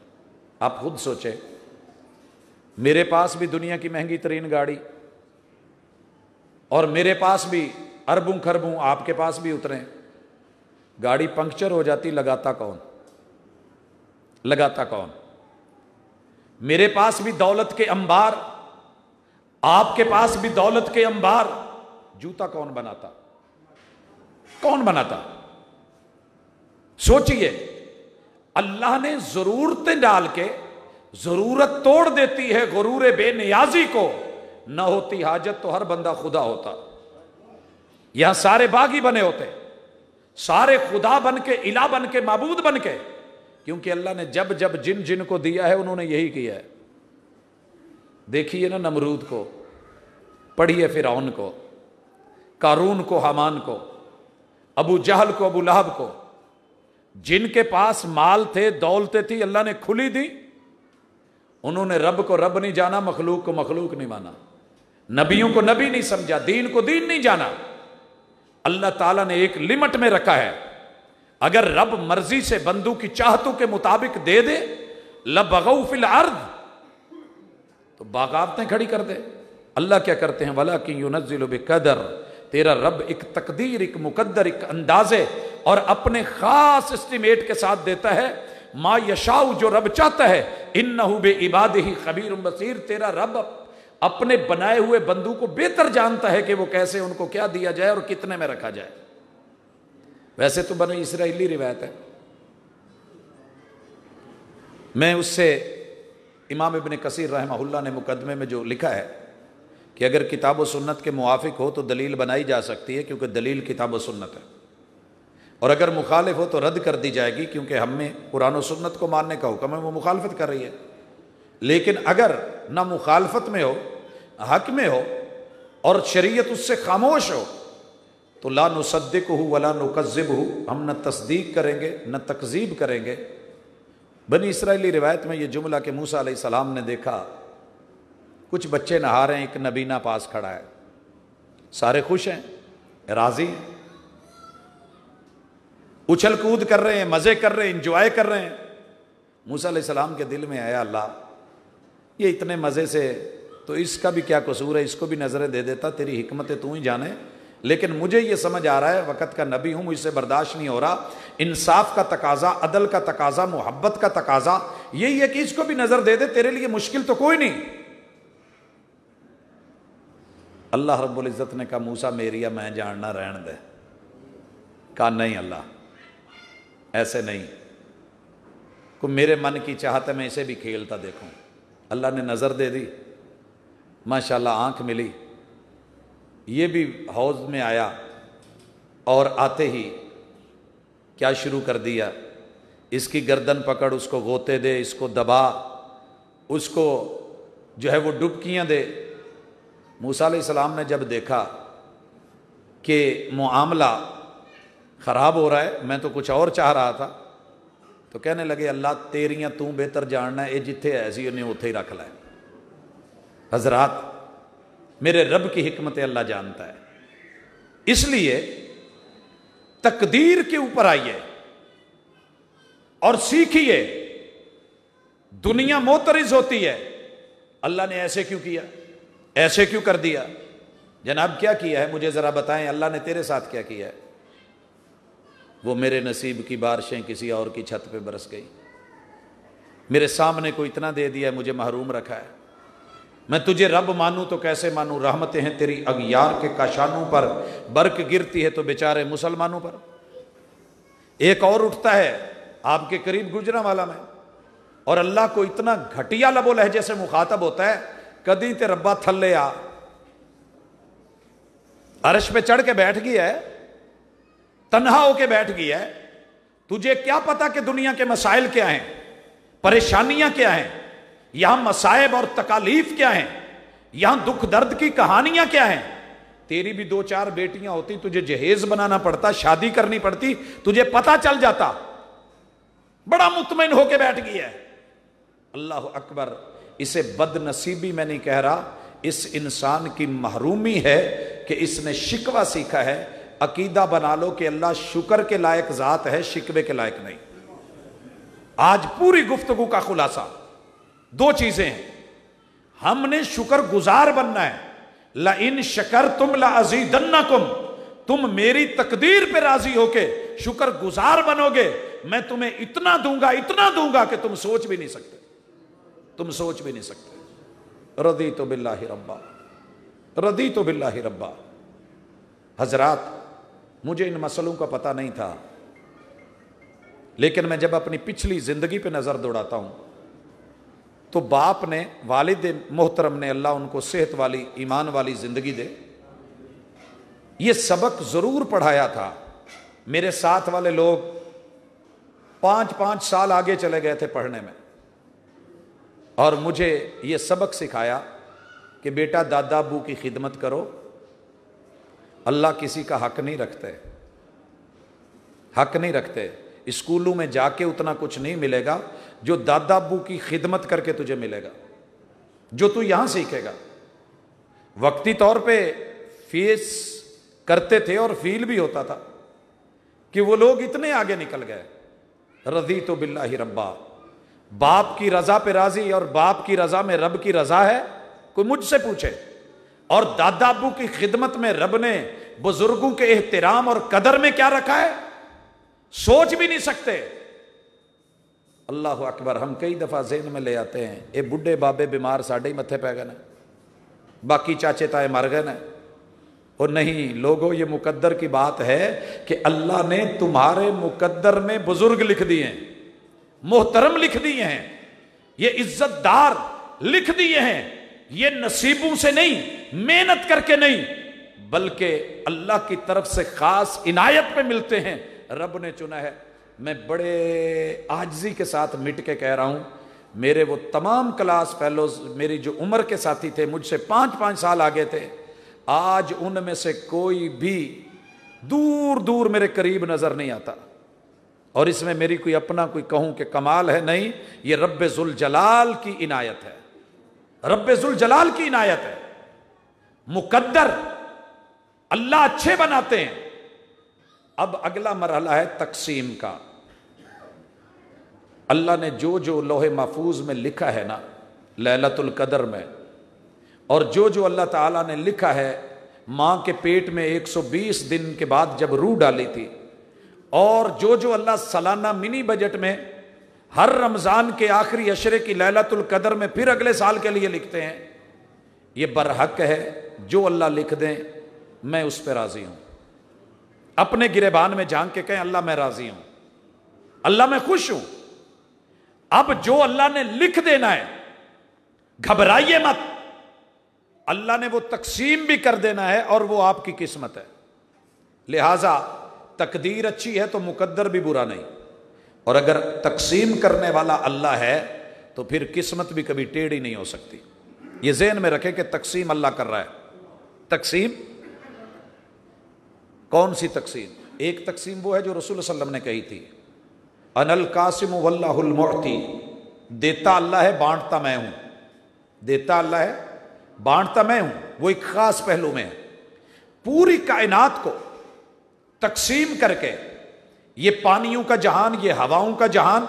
آپ خود سوچیں، میرے پاس بھی دنیا کی مہنگی ترین گاڑی اور میرے پاس بھی اربوں خربوں، آپ کے پاس بھی اتریں، گاڑی پنکچر ہو جاتی، لگاتا کون؟ لگاتا کون؟ میرے پاس بھی دولت کے انبار، آپ کے پاس بھی دولت کے انبار، جوتا کون بناتا؟ کون بناتا؟ سوچئے. اللہ نے ضرورتیں ڈال کے ضرورت توڑ دیتی ہے غرور بے نیازی کو. نہ ہوتی حاجت تو ہر بندہ خدا ہوتا. یہاں سارے باغی بنے ہوتے، سارے خدا بن کے، الہ بن کے، معبود بن کے، کیونکہ اللہ نے جب جب جن جن کو دیا ہے انہوں نے یہی کیا ہے. دیکھیے نا نمرود کو، پڑھیے فرعون کو، قارون کو، حامان کو، ابو جہل کو، ابو لہب کو، جن کے پاس مال تھے، دولتیں تھی، اللہ نے کھلی دی. انہوں نے رب کو رب نہیں جانا، مخلوق کو مخلوق نہیں مانا، نبیوں کو نبی نہیں سمجھا، دین کو دین نہیں جانا. اللہ تعالیٰ نے ایک لمٹ میں رکھا ہے. اگر رب مرضی سے بندوں کی چاہتوں کے مطابق دے دے لبغوا فی الارض، تو بغاوتیں کھڑی کر دے. اللہ کیا کرتے ہیں؟ وَلَكِنْ يُنَزِّلُ بِقَدَرٍ، تیرا رب ایک تقدیر، ایک مقدر، ایک اندازے اور اپنے خاص اسٹیمیٹ کے ساتھ دیتا ہے. ما یشاء جو رب چاہتا ہے، انہ بعبادہ خبیر بصیر، تیرا رب اپنے بنائے ہوئے بندوں کو بہتر جانتا ہے کہ وہ کیسے، ان کو کیا دیا جائے اور کتنے میں رکھا جائے۔ ویسے تو بنی اسرائیلی روایت ہے، میں اس سے امام ابن کثیر رحمہ اللہ نے مقدمے میں جو لکھا ہے کہ اگر کتاب و سنت کے موافق ہو تو دلیل بنائی جا سکتی ہے کیونکہ دلیل کتاب و سنت ہے، اور اگر مخالف ہو تو رد کر دی جائے گی کیونکہ ہم میں قرآن و سنت کو ماننے کا حکم ہے، وہ مخالفت کر رہی ہے۔ لیکن اگر نہ مخالفت میں ہو، حق میں ہو اور شریعت اس سے خاموش ہو تو لا نصدقہ ولا نکذبہ، ہم نہ تصدیق کریں گے نہ تکذیب کریں گے۔ بنی اسرائیلی روایت میں یہ جملہ کہ موسیٰ علیہ السلام نے دیکھا کچھ بچے نہا رہے ہیں، ایک نبینہ پاس کھڑا ہے، سارے خوش ہیں، راضی ہیں، اچھل کود کر رہے ہیں، مزے کر رہے ہیں، انجوائے کر رہے ہیں۔ موسیٰ علیہ السلام کے دل میں آیا، اللہ یہ اتنے مزے سے، تو اس کا بھی کیا قصور ہے، اس کو بھی نظریں دے دیتا، تیری حکمت تو ہی جانے، لیکن مجھے یہ سمجھ آ رہا ہے وقت کا نبی ہوں، مجھ سے برداشت نہیں ہو رہا، انصاف کا تقاضا، عدل کا تقاضا، محبت کا تقاضا یہی ہے کہ اس کو بھی نظر دے دے، تیرے لیے مشکل تو کوئی نہیں۔ اللہ رب العزت نے کہا موسیٰ میریا میں جاننا، رہن دے۔ کہا نہیں اللہ ایسے نہیں، کو میرے من کی چاہت ہے میں اسے بھی کھیلتا دیکھوں۔ اللہ نے نظر دے دی، ماشاءاللہ آنکھ ملی، یہ بھی حوض میں آیا اور آتے ہی کیا شروع کر دیا، اس کی گردن پکڑ، اس کو غوطے دے، اس کو دبا، اس کو جو ہے وہ ڈبکیاں دے۔ موسیٰ علیہ السلام نے جب دیکھا کہ معاملہ خراب ہو رہا ہے، میں تو کچھ اور چاہ رہا تھا، تو کہنے لگے اللہ تیریاں تو بہتر جاننا ہے، یہ جتھے ایسی انہیں اتھے ہی رکھ لائے۔ حضرات میرے رب کی حکمت اللہ جانتا ہے، اس لیے تقدیر کے اوپر آئیے اور سیکھیے۔ دنیا معترض ہوتی ہے، اللہ نے ایسے کیوں کیا، ایسے کیوں کر دیا، جناب کیا کیا ہے مجھے ذرا بتائیں، اللہ نے تیرے ساتھ کیا کیا ہے؟ وہ میرے نصیب کی بارشیں کسی اور کی چھت پہ برس گئی، میرے سامنے کو اتنا دے دیا مجھے محروم رکھا ہے، میں تجھے رب مانوں تو کیسے مانوں؟ رحمتیں ہیں تیری اغیار کے کاشانوں پر، برق گرتی ہے تو بیچارے مسلمانوں پر۔ ایک اور اٹھتا ہے آپ کے قریب گجرانوالہ میں، اور اللہ کو اتنا گھٹیا لب و لہجے سے مخاطب ہوتا ہے، کدی تے ربا تھلے آ، عرش پہ چڑھ کے بیٹھ گیا ہے، تنہا ہو کے بیٹھ گیا ہے، تجھے کیا پتا کہ دنیا کے مسائل کیا ہیں، پریشانیاں کیا ہیں، یہاں مصائب اور تکالیف کیا ہیں، یہاں دکھ درد کی کہانیاں کیا ہیں؟ تیری بھی 2-4 بیٹیاں ہوتی، تجھے جہیز بنانا پڑتا، شادی کرنی پڑتی، تجھے پتا چل جاتا۔ بڑا مطمئن ہو کے بیٹھ گیا ہے۔ اللہ اکبر، اسے بد نصیبی میں نہیں کہہ رہا، اس انسان کی محرومی ہے کہ اس نے شکوہ سیکھا ہے۔ عقیدہ بنا لو کہ اللہ شکر کے لائق ذات ہے، شکوے کے لائق نہیں۔ آج پوری گفتگو کا خلاصہ 2 چیزیں ہیں، ہم نے شکر گزار بننا ہے، لَإِن شَكَرْتُمْ لَأَزِيدَنَّكُمْ، تم میری تقدیر پہ راضی ہو کے شکر گزار بنو گے، میں تمہیں اتنا دوں گا کہ تم سوچ بھی نہیں سکتے، تم سوچ بھی نہیں سکتے۔ رضیت باللہ ربا، رضیت باللہ ربا۔ حضرات مجھے ان مسئلوں کا پتہ نہیں تھا، لیکن میں جب اپنی پچھلی زندگی پہ نظر دوڑاتا ہوں تو باپ نے، والد محترم نے، اللہ ان کو صحت والی ایمان والی زندگی دے، یہ سبق ضرور پڑھایا تھا۔ میرے ساتھ والے لوگ 5 سال آگے چلے گئے تھے پڑھنے میں، اور مجھے یہ سبق سکھایا کہ بیٹا دادا ابو کی خدمت کرو، اللہ کسی کا حق نہیں رکھتے، حق نہیں رکھتے۔ اسکولوں میں جا کے اتنا کچھ نہیں ملے گا جو دادا ابو کی خدمت کر کے تجھے ملے گا، جو تو یہاں سیکھے گا۔ وقتی طور پہ فیس کرتے تھے اور فیل بھی ہوتا تھا کہ وہ لوگ اتنے آگے نکل گئے۔ رضیت باللہ ربا، باپ کی رضا پہ راضی، اور باپ کی رضا میں رب کی رضا ہے، کوئی مجھ سے پوچھے۔ اور دادا ابو کی خدمت میں رب نے بزرگوں کے احترام اور قدر میں کیا رکھا ہے، سوچ بھی نہیں سکتے۔ اللہ اکبر. ہم کئی دفعہ ذہن میں لے آتے ہیں اے بڈھے بابے بیمار ساڈے ہی متھے پی گئے نا, باقی چاچے تائے مر گئے نا. اور نہیں لوگوں, یہ مقدر کی بات ہے کہ اللہ نے تمہارے مقدر میں بزرگ لکھ دیے ہیں, محترم لکھ دیے ہیں, یہ عزت دار لکھ دیے ہیں. یہ نصیبوں سے نہیں, محنت کر کے نہیں, بلکہ اللہ کی طرف سے خاص عنایت پہ ملتے ہیں. رب نے چنا ہے. میں بڑے عاجزی کے ساتھ مٹ کے کہہ رہا ہوں, میرے وہ تمام کلاس فیلوز میری جو عمر کے ساتھی تھے, مجھ سے 5 سال آگے تھے, آج ان میں سے کوئی بھی دور دور میرے قریب نظر نہیں آتا. اور اس میں میری کوئی اپنا کوئی کہوں کہ کمال ہے, نہیں, یہ رب ذوالجلال کی عنایت ہے, رب ذوالجلال کی عنایت ہے. مقدر اللہ اچھے بناتے ہیں. اب اگلا مرحلہ ہے تقسیم کا. اللہ نے جو جو لوح محفوظ میں لکھا ہے نا لیلۃ القدر میں, اور جو جو اللہ تعالیٰ نے لکھا ہے ماں کے پیٹ میں 120 دن کے بعد جب روح ڈالی تھی, اور جو جو اللہ سالانہ منی بجٹ میں ہر رمضان کے آخری عشرے کی لیلۃ القدر میں پھر اگلے سال کے لیے لکھتے ہیں, یہ برحق ہے. جو اللہ لکھ دیں میں اس پہ راضی ہوں. اپنے گریبان میں جھانک کے کہیں اللہ میں راضی ہوں, اللہ میں خوش ہوں. اب جو اللہ نے لکھ دینا ہے گھبرائیے مت, اللہ نے وہ تقسیم بھی کر دینا ہے اور وہ آپ کی قسمت ہے. لہذا تقدیر اچھی ہے تو مقدر بھی برا نہیں, اور اگر تقسیم کرنے والا اللہ ہے تو پھر قسمت بھی کبھی ٹیڑھی نہیں ہو سکتی. یہ ذہن میں رکھے کہ تقسیم اللہ کر رہا ہے. تقسیم کون سی تقسیم؟ ایک تقسیم وہ ہے جو رسول صلی اللہ علیہ وسلم نے کہی تھی, انا القاسم واللہ المعطی, دیتا اللہ ہے بانٹتا میں ہوں. دیتا اللہ ہے بانٹتا میں ہوں. وہ ایک خاص پہلو میں ہے. پوری کائنات کو تقسیم کر کے, یہ پانیوں کا جہان, یہ ہواؤں کا جہان,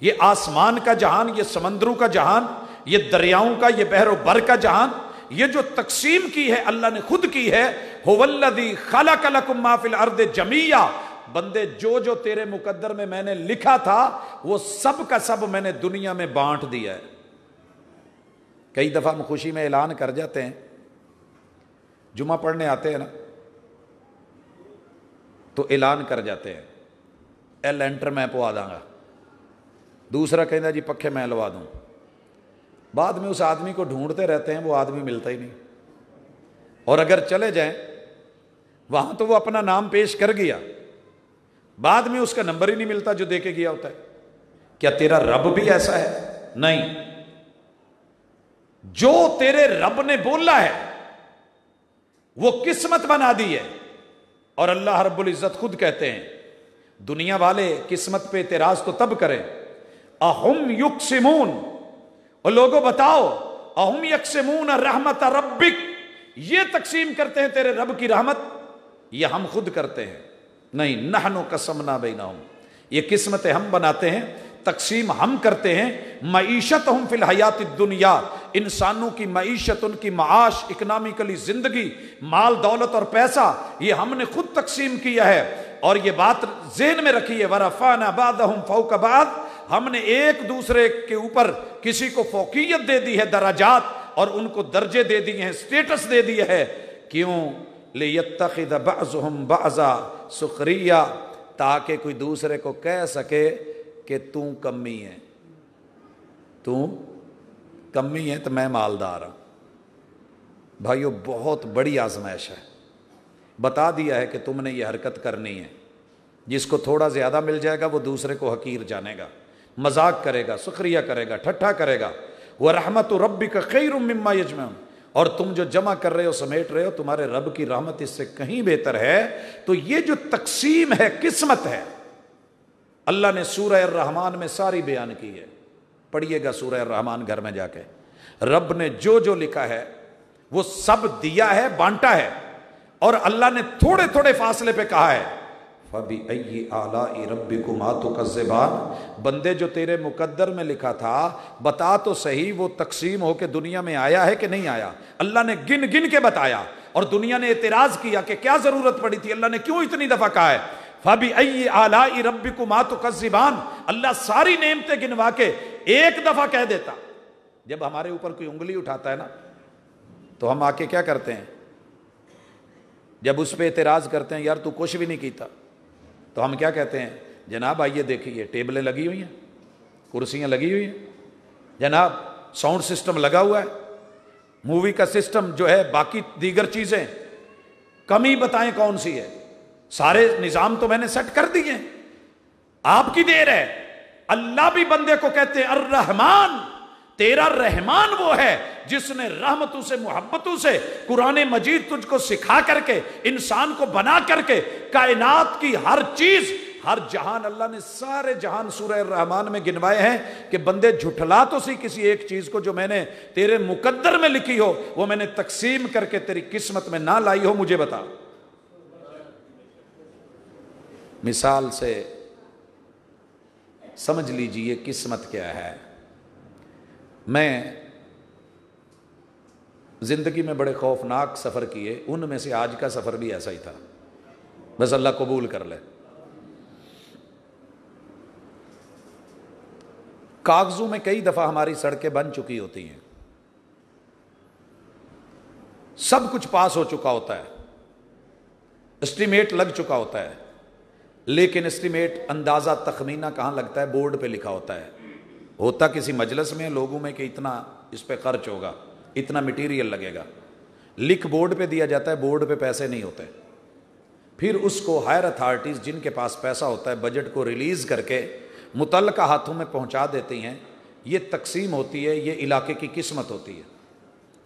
یہ آسمان کا جہان, یہ سمندروں کا جہان, یہ دریاؤں کا, یہ بحر و بر کا جہان, یہ جو تقسیم کی ہے اللہ نے خود کی ہے. هو الذی خلق لکم ما فی الارض جمیعا, بندے جو جو تیرے مقدر میں نے لکھا تھا وہ سب کا سب میں نے دنیا میں بانٹ دیا ہے. کئی دفعہ ہم خوشی میں اعلان کر جاتے ہیں, جمعہ پڑھنے آتے ہیں نا تو اعلان کر جاتے ہیں اے لینٹر میں پوا داں گا, دوسرا کہنا جی پکھے میں لوا دوں. بعد میں اس آدمی کو ڈھونڈتے رہتے ہیں, وہ آدمی ملتا ہی نہیں. اور اگر چلے جائیں وہاں تو وہ اپنا نام پیش کر گیا, بعد میں اس کا نمبر ہی نہیں ملتا جو دے کے گیا ہوتا ہے. کیا تیرا رب بھی ایسا ہے؟ نہیں. جو تیرے رب نے بولا ہے وہ قسمت بنا دی ہے. اور اللہ رب العزت خود کہتے ہیں دنیا والے قسمت پہ اعتراض تو تب کریں, اہم یقسمون, اور لوگوں بتاؤ اہم یقسمون رحمت ربک, یہ تقسیم کرتے ہیں تیرے رب کی رحمت, یہ ہم خود کرتے ہیں. نہیں, نحن قسمنا بینہم, یہ قسمتیں ہم بناتے ہیں, تقسیم ہم کرتے ہیں. معیشتہم فی الحیات الدنیا, انسانوں کی معیشت, ان کی معاش, اکنامیکلی زندگی, مال دولت اور پیسہ, یہ ہم نے خود تقسیم کیا ہے. اور یہ بات ذہن میں رکھیے, ورفعنا بعضہم فوق بعض, ہم نے ایک دوسرے کے اوپر کسی کو فوقیت دے دی ہے, درجات, اور ان کو درجے دے دیے ہیں, سٹیٹس دے دیے ہے. کیوں؟ لیتخذ بعضهم بعضا سخریہ, تاکہ کوئی دوسرے کو کہہ سکے کہ تو کمی ہے, تو کمی ہے تو میں مالدار ہوں. بھائیو بہت بڑی آزمائش ہے. بتا دیا ہے کہ تم نے یہ حرکت کرنی ہے. جس کو تھوڑا زیادہ مل جائے گا وہ دوسرے کو حقیر جانے گا, مذاق کرے گا, سخریہ کرے گا, ٹھٹھا کرے گا. وَرَحْمَةُ رَبِّكَ خَيْرٌ مِّمَّا يَجْمَعُونَ, اور تم جو جمع کر رہے ہو, سمیٹ رہے ہو, تمہارے رب کی رحمت اس سے کہیں بہتر ہے. تو یہ جو تقسیم ہے, قسمت ہے, اللہ نے سورہ الرحمن میں ساری بیان کی ہے. پڑھیے گا سورہ الرحمن گھر میں جا کے. رب نے جو جو لکھا ہے وہ سب دیا ہے, بانٹا ہے. اور اللہ نے تھوڑے تھوڑے فاصلے پہ کہا ہے فَبِأَيِّ آلَاءِ رَبِّكُمَا تُكَذِّبَانِ, بندے جو تیرے مقدر میں لکھا تھا بتا تو صحیح وہ تقسیم ہو کے دنیا میں آیا ہے کہ نہیں آیا. اللہ نے گن گن کے بتایا, اور دنیا نے اعتراض کیا کہ کیا ضرورت پڑی تھی, اللہ نے کیوں اتنی دفعہ کہا ہے فَبِأَيِّ آلَاءِ رَبِّكُمَا تُكَذِّبَانِ. اللہ ساری نعمتیں گنوا کے ایک دفعہ کہہ دیتا. جب ہمارے اوپر کوئی انگلی اٹھاتا ہے نا تو ہم آ کے کیا کرتے ہیں؟ جب اس پہ اعتراض کرتے ہیں یار تو کچھ بھی نہیں کیتا، تو ہم کیا کہتے ہیں؟ جناب آئیے دیکھیے ٹیبلیں لگی ہوئی ہیں، کرسیاں لگی ہوئی ہیں، جناب ساؤنڈ سسٹم لگا ہوا ہے، مووی کا سسٹم جو ہے، باقی دیگر چیزیں، کمی بتائیں کون سی ہے؟ سارے نظام تو میں نے سیٹ کر دیے، آپ کی دیر ہے. اللہ بھی بندے کو کہتے ہیں الرحمن، تیرا رحمان وہ ہے جس نے رحمتوں سے محبتوں سے قرآن مجید تجھ کو سکھا کر کے انسان کو بنا کر کے کائنات کی ہر چیز ہر جہان، اللہ نے سارے جہان سورہ الرحمن میں گنوائے ہیں کہ بندے جھٹلا تو سی کسی ایک چیز کو جو میں نے تیرے مقدر میں لکھی ہو، وہ میں نے تقسیم کر کے تیری قسمت میں نہ لائی ہو، مجھے بتا. مثال سے سمجھ لیجئے قسمت کیا ہے. میں زندگی میں بڑے خوفناک سفر کیے، ان میں سے آج کا سفر بھی ایسا ہی تھا، بس اللہ قبول کر لے. کاغذوں میں کئی دفعہ ہماری سڑکیں بن چکی ہوتی ہیں، سب کچھ پاس ہو چکا ہوتا ہے، اسٹیمیٹ لگ چکا ہوتا ہے، لیکن اسٹیمیٹ اندازہ تخمینہ کہاں لگتا ہے؟ بورڈ پہ لکھا ہوتا ہے. ہوتا کسی مجلس میں لوگوں میں کہ اتنا اس پہ خرچ ہوگا، اتنا مٹیریل لگے گا، لکھ بورڈ پہ دیا جاتا ہے، بورڈ پہ پیسے نہیں ہوتے. پھر اس کو ہائر اتھارٹیز جن کے پاس پیسہ ہوتا ہے بجٹ کو ریلیز کر کے متعلقہ ہاتھوں میں پہنچا دیتی ہیں. یہ تقسیم ہوتی ہے، یہ علاقے کی قسمت ہوتی ہے.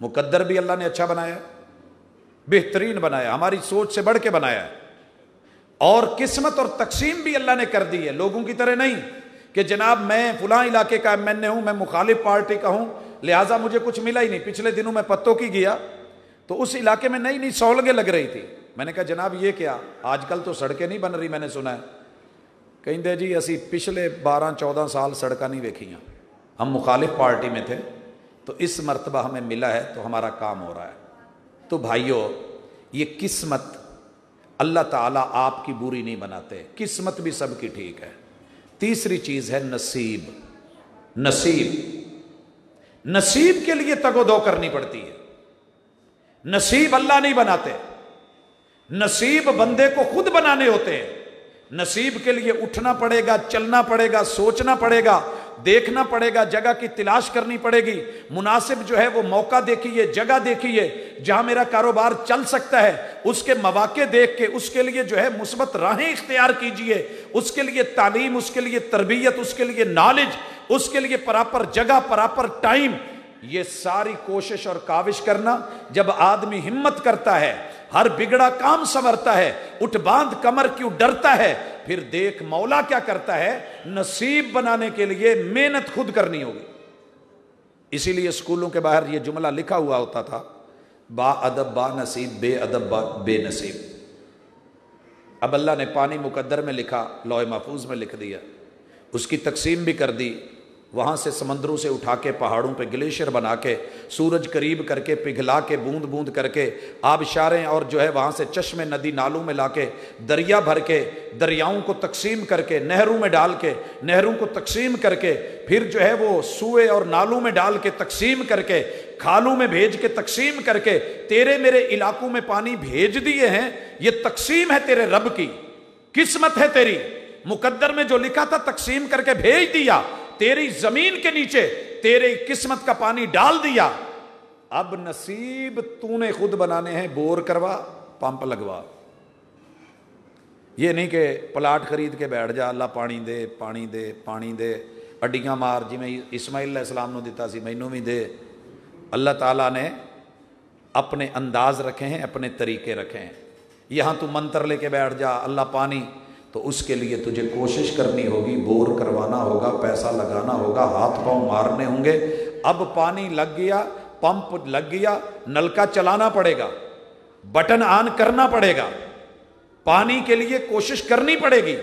مقدر بھی اللہ نے اچھا بنایا، بہترین بنایا، ہماری سوچ سے بڑھ کے بنایا ہے، اور قسمت اور تقسیم بھی اللہ نے کر دی ہے. لوگوں کی طرح نہیں کہ جناب میں فلاں علاقے کا ایم این اے ہوں، میں مخالف پارٹی کا ہوں، لہٰذا مجھے کچھ ملا ہی نہیں. پچھلے دنوں میں پتوں کی گیا تو اس علاقے میں نئی نئی سولگیں لگ رہی تھی. میں نے کہا جناب یہ کیا؟ آج کل تو سڑکیں نہیں بن رہی، میں نے سنا ہے. کہیں جی اسی پچھلے 12-14 سال سڑکیں نہیں دیکھیاں، ہم مخالف پارٹی میں تھے تو اس مرتبہ ہمیں ملا ہے تو ہمارا کام ہو رہا ہے. تو بھائیو، یہ قسمت اللہ تعالیٰ آپ کی بری نہیں بناتے، قسمت بھی سب کی ٹھیک ہے. تیسری چیز ہے نصیب. نصیب کے لیے تگ و دو کرنی پڑتی ہے. نصیب اللہ نہیں بناتے، نصیب بندے کو خود بنانے ہوتے ہیں. نصیب کے لیے اٹھنا پڑے گا، چلنا پڑے گا، سوچنا پڑے گا، دیکھنا پڑے گا، جگہ کی تلاش کرنی پڑے گی. مناسب جو ہے وہ موقع دیکھیے، جگہ دیکھیے جہاں میرا کاروبار چل سکتا ہے، اس کے مواقع دیکھ کے اس کے لیے جو ہے مثبت راہیں اختیار کیجئے. اس کے لیے تعلیم، اس کے لیے تربیت، اس کے لیے نالج، اس کے لیے پراپر جگہ، پراپر ٹائم. یہ ساری کوشش اور کاوش کرنا جب آدمی ہمت کرتا ہے، ہر بگڑا کام سنورتا ہے، اٹھ باندھ کمر کیوں ڈرتا ہے. پھر دیکھ مولا کیا کرتا ہے، نصیب بنانے کے لیے محنت خود کرنی ہوگی. اسی لیے اسکولوں کے باہر یہ جملہ لکھا ہوا ہوتا تھا، با ادب با نصیب، بے ادب بے نصیب. اب اللہ نے پانی مقدر میں لکھا، لوح محفوظ میں لکھ دیا، اس کی تقسیم بھی کر دی. وہاں سے سمندروں سے اٹھا کے پہاڑوں پہ گلیشیئر بنا کے سورج قریب کر کے پگھلا کے بوند بوند کر کے آبشاریں اور جو ہے وہاں سے چشمے ندی نالوں میں لا کے دریا بھر کے دریاؤں کو تقسیم کر کے نہروں میں ڈال کے نہروں کو تقسیم کر کے پھر جو ہے وہ سوئے اور نالوں میں ڈال کے تقسیم کر کے کھالوں میں بھیج کے تقسیم کر کے تیرے میرے علاقوں میں پانی بھیج دیے ہیں. یہ تقسیم ہے تیرے رب کی، قسمت ہے تیری. مقدر میں جو لکھا تھا تقسیم کر کے بھیج دیا، تیری زمین کے نیچے تیری قسمت کا پانی ڈال دیا. اب نصیب تو نے خود بنانے ہیں، بور کروا، پمپ لگوا. یہ نہیں کہ پلاٹ خرید کے بیٹھ جا، اللہ پانی دے پانی دے پانی دے، اڈیاں مار جی میں اسماعیل علیہ السلام نو دیتا سی مینوں بھی دے. اللہ تعالیٰ نے اپنے انداز رکھے ہیں، اپنے طریقے رکھے ہیں. یہاں تو منتر لے کے بیٹھ جا اللہ پانی، تو اس کے لیے تجھے کوشش کرنی ہوگی، بور کروانا ہوگا، پیسہ لگانا ہوگا، ہاتھ پاؤں مارنے ہوں گے. اب پانی لگ گیا، پمپ لگ گیا، نلکا چلانا پڑے گا، بٹن آن کرنا پڑے گا، پانی کے لیے کوشش کرنی پڑے گی.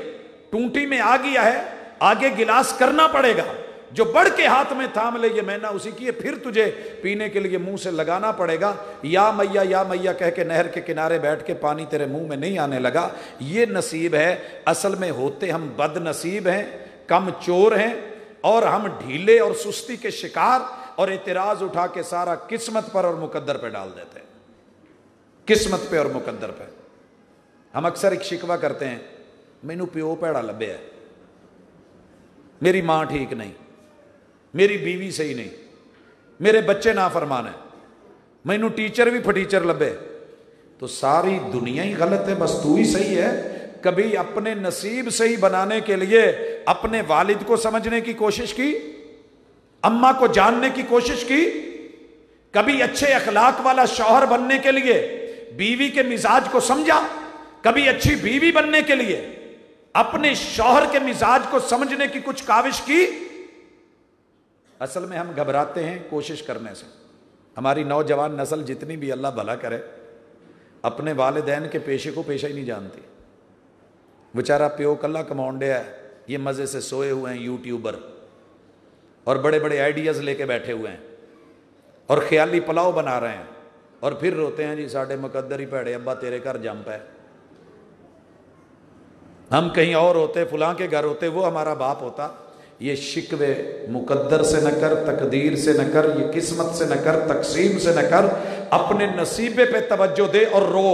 ٹونٹی میں آ گیا ہے، آگے گلاس کرنا پڑے گا، جو بڑھ کے ہاتھ میں تھام لے یہ مینا اسی کی ہے. پھر تجھے پینے کے لیے منہ سے لگانا پڑے گا. یا میاں کہہ کے نہر کے کنارے بیٹھ کے پانی تیرے منہ میں نہیں آنے لگا. یہ نصیب ہے. اصل میں ہوتے ہم بد نصیب ہیں، کم چور ہیں اور ہم ڈھیلے اور سستی کے شکار، اور اعتراض اٹھا کے سارا قسمت پر اور مقدر پہ ڈال دیتے ہیں، قسمت پہ اور مقدر پہ۔ ہم اکثر ایک شکوہ کرتے ہیں، مینوں پیو پیڑا لبے ہے، میری ماں ٹھیک نہیں، میری بیوی صحیح نہیں، میرے بچے نافرمان ہیں، مینوں ٹیچر بھی پھٹیچر لبے۔ تو ساری دنیا ہی غلط ہے، بس تو ہی صحیح ہے؟ کبھی اپنے نصیب صحیح بنانے کے لیے اپنے والد کو سمجھنے کی کوشش کی، اماں کو جاننے کی کوشش کی؟ کبھی اچھے اخلاق والا شوہر بننے کے لیے بیوی کے مزاج کو سمجھا؟ کبھی اچھی بیوی بننے کے لیے اپنے شوہر کے مزاج کو سمجھنے کی کچھ کاوش کی؟ اصل میں ہم گھبراتے ہیں کوشش کرنے سے۔ ہماری نوجوان نسل جتنی بھی، اللہ بھلا کرے، اپنے والدین کے پیشے کو پیشہ ہی نہیں جانتی۔ بیچارہ پیو کلا کماؤنڈیا ہے، یہ مزے سے سوئے ہوئے ہیں یوٹیوبر، اور بڑے بڑے آئیڈیاز لے کے بیٹھے ہوئے ہیں اور خیالی پلاؤ بنا رہے ہیں، اور پھر روتے ہیں جی ساڈے مقدر ہی پیڑے، ابا تیرے گھر جمپ ہے، ہم کہیں اور ہوتے، فلاں کے گھر ہوتے، وہ ہمارا باپ ہوتا۔ یہ شکوے مقدر سے نہ کر، تقدیر سے نہ کر، یہ قسمت سے نہ کر، تقسیم سے نہ کر، اپنے نصیبے پہ توجہ دے اور رو۔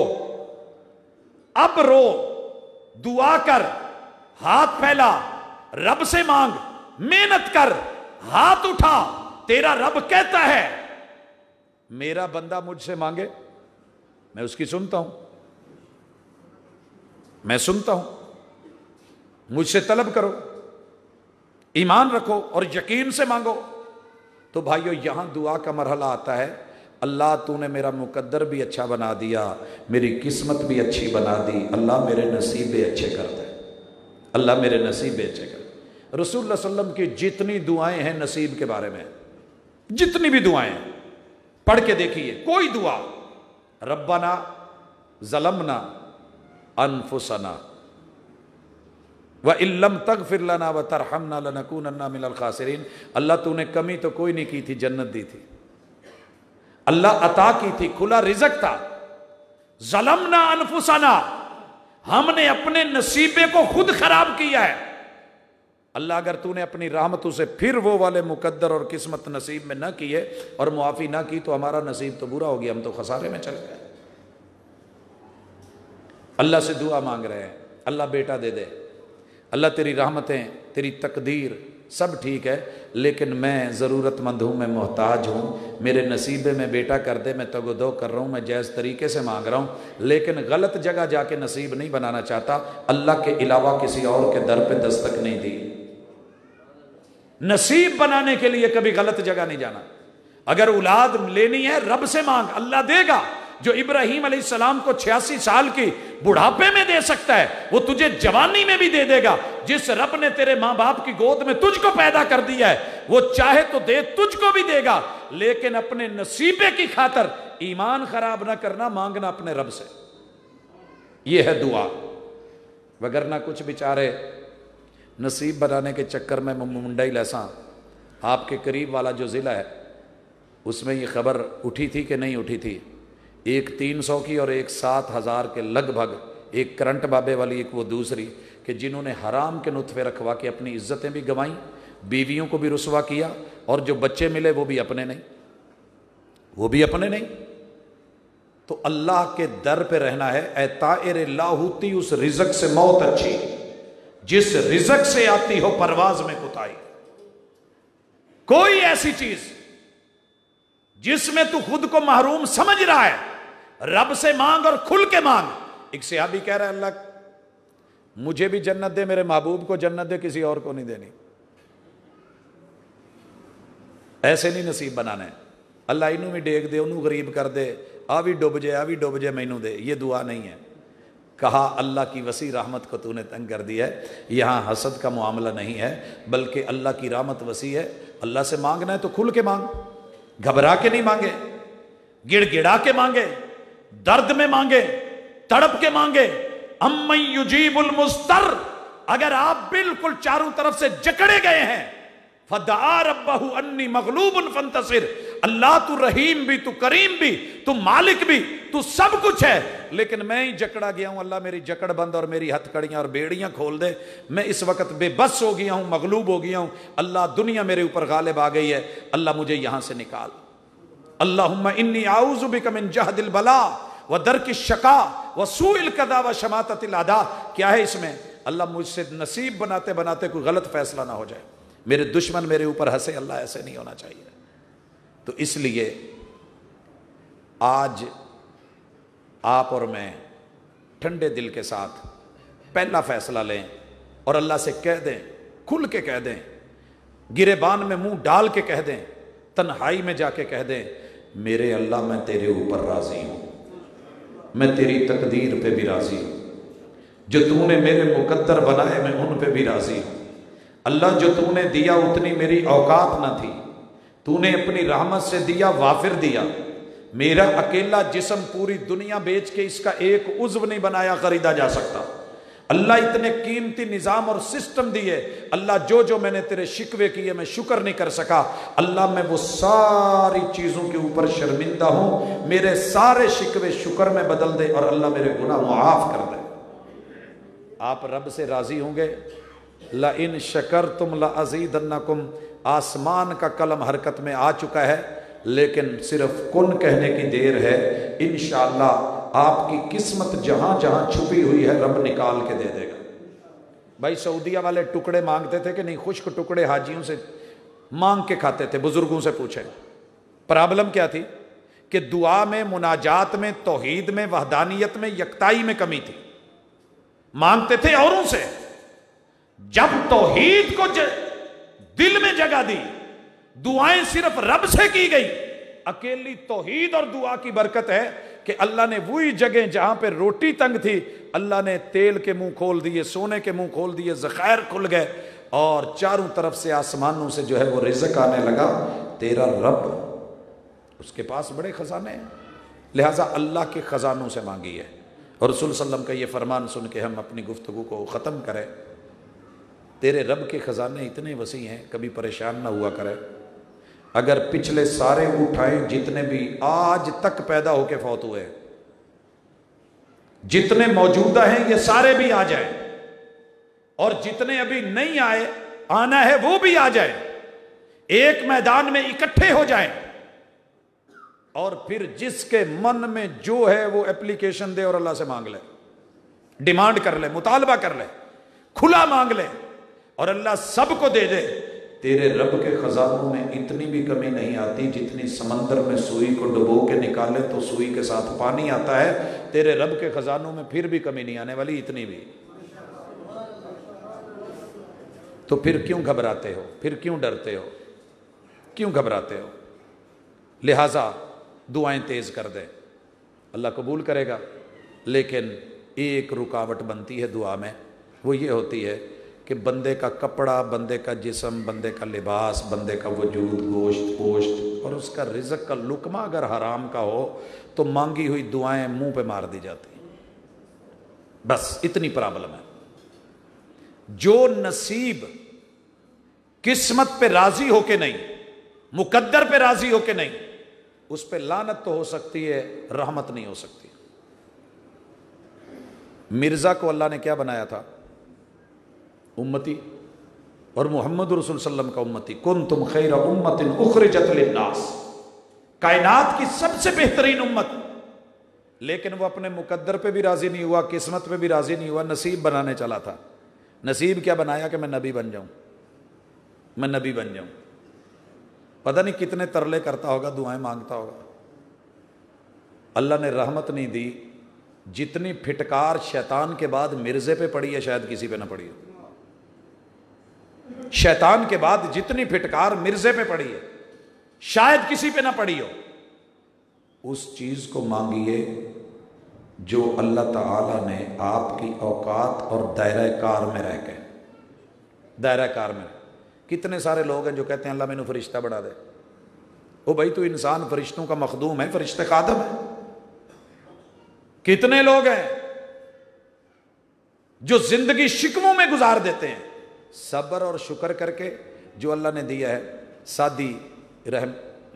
اب رو، دعا کر، ہاتھ پھیلا، رب سے مانگ، محنت کر، ہاتھ اٹھا۔ تیرا رب کہتا ہے میرا بندہ مجھ سے مانگے میں اس کی سنتا ہوں، میں سنتا ہوں، مجھ سے طلب کرو، ایمان رکھو اور یقین سے مانگو۔ تو بھائیو یہاں دعا کا مرحلہ آتا ہے، اللہ تو نے میرا مقدر بھی اچھا بنا دیا، میری قسمت بھی اچھی بنا دی، اللہ میرے نصیبے اچھے کر دے، اللہ میرے نصیبے اچھے کر دے۔ رسول اللہ صلی اللہ علیہ وسلم کی جتنی دعائیں ہیں نصیب کے بارے میں، جتنی بھی دعائیں ہیں پڑھ کے دیکھیے، کوئی دعا ربنا ظلمنا انفسنا وَإِن لَّمْ تَغْفِرْ لَنَا وَتَرْحَمْنَا لَنَكُونَنَّ مِنَ الْخَاسِرِينَ۔ اللہ تو نے کمی تو کوئی نہیں کی تھی، جنت دی تھی، اللہ عطا کی تھی، کھلا رزق تھا۔ ظلمنا انفسنا، ہم نے اپنے نصیبے کو خود خراب کیا ہے۔ اللہ اگر تو نے اپنی رحمتوں سے پھر وہ والے مقدر اور قسمت نصیب میں نہ کیے اور معافی نہ کی تو ہمارا نصیب تو برا ہو گیا، ہم تو خسارے میں چل گئے۔ اللہ سے دعا مانگ رہے ہیں، اللہ بیٹا دے دے، اللہ تیری رحمتیں، تیری تقدیر سب ٹھیک ہے، لیکن میں ضرورت مند ہوں، میں محتاج ہوں، میرے نصیبے میں بیٹا کر دے، میں تگ و دو کر رہا ہوں، میں جائز طریقے سے مانگ رہا ہوں، لیکن غلط جگہ جا کے نصیب نہیں بنانا چاہتا، اللہ کے علاوہ کسی اور کے در پہ دستک نہیں دی۔ نصیب بنانے کے لیے کبھی غلط جگہ نہیں جانا۔ اگر اولاد لینی ہے رب سے مانگ، اللہ دے گا۔ جو ابراہیم علیہ السلام کو 86 سال کی بڑھاپے میں دے سکتا ہے وہ تجھے جوانی میں بھی دے دے گا۔ جس رب نے تیرے ماں باپ کی گود میں تجھ کو پیدا کر دیا ہے وہ چاہے تو دے، تجھ کو بھی دے گا، لیکن اپنے نصیبے کی خاطر ایمان خراب نہ کرنا، مانگنا اپنے رب سے، یہ ہے دعا۔ وگرنہ کچھ بیچارے نصیب بنانے کے چکر میں منڈائی لہساں، آپ کے قریب والا جو ضلع ہے اس میں یہ خبر اٹھی تھی کہ نہیں اٹھی تھی، ایک 300 کی اور ایک 7000 کے لگ بھگ، ایک کرنٹ بابے والی ایک وہ دوسری، کہ جنہوں نے حرام کے نطفے رکھوا کے اپنی عزتیں بھی گنوائیں، بیویوں کو بھی رسوا کیا، اور جو بچے ملے وہ بھی اپنے نہیں، وہ بھی اپنے نہیں۔ تو اللہ کے در پہ رہنا ہے۔ اے طائر لاہوتی، اس رزق سے موت اچھی جس رزق سے آتی ہو پرواز میں کوتاہی۔ کوئی ایسی چیز جس میں تو خود کو محروم سمجھ رہا ہے، رب سے مانگ اور کھل کے مانگ۔ ایک صحابی کہہ رہا ہے اللہ مجھے بھی جنت دے، میرے محبوب کو جنت دے، کسی اور کو نہیں دینی۔ ایسے نہیں نصیب بنانا ہے، اللہ انہوں بھی ڈیگ دے، انہوں غریب کر دے، آ بھی ڈوب جائے، آ بھی ڈوب جائے، مینوں دے، یہ دعا نہیں ہے۔ کہا اللہ کی وسیع رحمت کو تو نے تنگ کر دیا ہے، یہاں حسد کا معاملہ نہیں ہے، بلکہ اللہ کی رحمت وسیع ہے۔ اللہ سے مانگنا ہے تو کھل کے مانگ، گھبرا کے نہیں مانگے، گڑ گڑا کے مانگے، درد میں مانگے، تڑپ کے مانگے۔ امن یجیب المضطر، اگر آپ بالکل چاروں طرف سے جکڑے گئے ہیں، فدعا ربہ انی مغلوب فانتصر، اللہ تو رحیم بھی، تو کریم بھی، تو مالک بھی، تو سب کچھ ہے، لیکن میں ہی جکڑا گیا ہوں، اللہ میری جکڑ بند اور میری ہتھ کڑیاں اور بیڑیاں کھول دے، میں اس وقت بے بس ہو گیا ہوں، مغلوب ہو گیا ہوں، اللہ دنیا میرے اوپر غالب آ گئی ہے، اللہ مجھے یہاں سے نکال۔ اللہم انی اعوذ بک من جہد البلاء ودرک الشقاء وسوء القضاء وشماتۃ الاعداء۔ کیا ہے اس میں؟ اللہ مجھ سے نصیب بناتے بناتے کوئی غلط فیصلہ نہ ہو جائے، میرے دشمن میرے اوپر ہنسے، اللہ ایسے نہیں ہونا چاہیے۔ تو اس لیے آج آپ اور میں ٹھنڈے دل کے ساتھ پہلا فیصلہ لیں اور اللہ سے کہہ دیں، کھل کے کہہ دیں، گریبان میں منہ ڈال کے کہہ دیں، تنہائی میں جا کے کہہ دیں، میرے اللہ میں تیرے اوپر راضی ہوں، میں تیری تقدیر پہ بھی راضی ہوں، جو تو نے میرے مقدر بنائے میں ان پہ بھی راضی ہوں، اللہ جو تو نے دیا اتنی میری اوقات نہ تھی، تو نے اپنی رحمت سے دیا، وافر دیا، میرا اکیلا جسم پوری دنیا بیچ کے اس کا ایک عضو نہیں بنایا خریدا جا سکتا، اللہ اتنے قیمتی نظام اور سسٹم دیے، اللہ جو جو میں نے تیرے شکوے کیے میں شکر نہیں کر سکا، اللہ میں وہ ساری چیزوں کے اوپر شرمندہ ہوں، میرے سارے شکوے شکر میں بدل دے اور اللہ میرے گناہ معاف کر دے۔ آپ رب سے راضی ہوں گے، لَإِن شَكَرْتُمْ لَأَزِيدَنَّكُمْ، آسمان کا قلم حرکت میں آ چکا ہے، لیکن صرف کن کہنے کی دیر ہے، انشاءاللہ آپ کی قسمت جہاں جہاں چھپی ہوئی ہے رب نکال کے دے دے گا۔ بھائی سعودیہ والے ٹکڑے مانگتے تھے کہ نہیں؟ خشک ٹکڑے حاجیوں سے مانگ کے کھاتے تھے، بزرگوں سے پوچھیں۔ پرابلم کیا تھی؟ کہ دعا میں، مناجات میں، توحید میں، وحدانیت میں، یکتائی میں کمی تھی، مانگتے تھے اوروں سے۔ جب توحید کو دل میں جگہ دی، دعائیں صرف رب سے کی گئی، اکیلی توحید اور دعا کی برکت ہے کہ اللہ نے وہی جگہ جہاں پہ روٹی تنگ تھی، اللہ نے تیل کے منہ کھول دیے، سونے کے منہ کھول دیے، ذخائر کھل گئے، اور چاروں طرف سے آسمانوں سے جو ہے وہ رزق آنے لگا۔ تیرا رب، اس کے پاس بڑے خزانے ہیں، لہٰذا اللہ کے خزانوں سے مانگی ہے۔ اور رسول صلی اللہ علیہ وسلم کا یہ فرمان سن کے ہم اپنی گفتگو کو ختم کریں، تیرے رب کے خزانے اتنے وسیع ہیں، کبھی پریشان نہ ہوا کرے۔ اگر پچھلے سارے اٹھائیں، جتنے بھی آج تک پیدا ہو کے فوت ہوئے، جتنے موجودہ ہیں یہ سارے بھی آ جائیں، اور جتنے ابھی نہیں آئے، آنا ہے وہ بھی آ جائیں، ایک میدان میں اکٹھے ہو جائیں، اور پھر جس کے من میں جو ہے وہ اپلیکیشن دے اور اللہ سے مانگ لے، ڈیمانڈ کر لے، مطالبہ کر لے، کھلا مانگ لے، اور اللہ سب کو دے دے۔ تیرے رب کے خزانوں میں اتنی بھی کمی نہیں آتی، جتنی سمندر میں سوئی کو ڈبو کے نکالے تو سوئی کے ساتھ پانی آتا ہے، تیرے رب کے خزانوں میں پھر بھی کمی نہیں آنے والی، اتنی بھی۔ تو پھر کیوں گھبراتے ہو؟ پھر کیوں ڈرتے ہو؟ کیوں گھبراتے ہو؟ لہٰذا دعائیں تیز کر دیں، اللہ قبول کرے گا، لیکن ایک رکاوٹ بنتی ہے دعا میں، وہ یہ ہوتی ہے کہ بندے کا کپڑا، بندے کا جسم، بندے کا لباس، بندے کا وجود، گوشت پوشت اور اس کا رزق کا لقمہ اگر حرام کا ہو تو مانگی ہوئی دعائیں منہ پہ مار دی جاتی ہیں۔ بس اتنی پرابلم ہے۔ جو نصیب قسمت پہ راضی ہو کے نہیں، مقدر پہ راضی ہو کے نہیں، اس پہ لعنت تو ہو سکتی ہے، رحمت نہیں ہو سکتی۔ مرزا کو اللہ نے کیا بنایا تھا؟ امتی، اور محمد رسول صلی اللہ علیہ وسلم کا امتی، کنتم خیر امت اخرجت للناس، کائنات کی سب سے بہترین امت، لیکن وہ اپنے مقدر پہ بھی راضی نہیں ہوا، قسمت پہ بھی راضی نہیں ہوا، نصیب بنانے چلا تھا۔ نصیب کیا بنایا؟ کہ میں نبی بن جاؤں، میں نبی بن جاؤں۔ پتہ نہیں کتنے ترلے کرتا ہوگا، دعائیں مانگتا ہوگا، اللہ نے رحمت نہیں دی۔ جتنی پھٹکار شیطان کے بعد مرزے پہ پڑی ہے شاید کسی پہ نہ پڑی ہو، شیطان کے بعد جتنی پھٹکار مرزے پہ پڑی ہے شاید کسی پہ نہ پڑی ہو۔ اس چیز کو مانگیے جو اللہ تعالیٰ نے آپ کی اوقات اور دائرہ کار میں رہ کے، دائرہ کار میں، کتنے سارے لوگ ہیں جو کہتے ہیں اللہ مینوں فرشتہ بنا دے۔ او بھائی تو انسان فرشتوں کا مخدوم ہے، فرشتے خادم ہیں۔ کتنے لوگ ہیں جو زندگی شکموں میں گزار دیتے ہیں، صبر اور شکر کر کے جو اللہ نے دیا ہے، سادی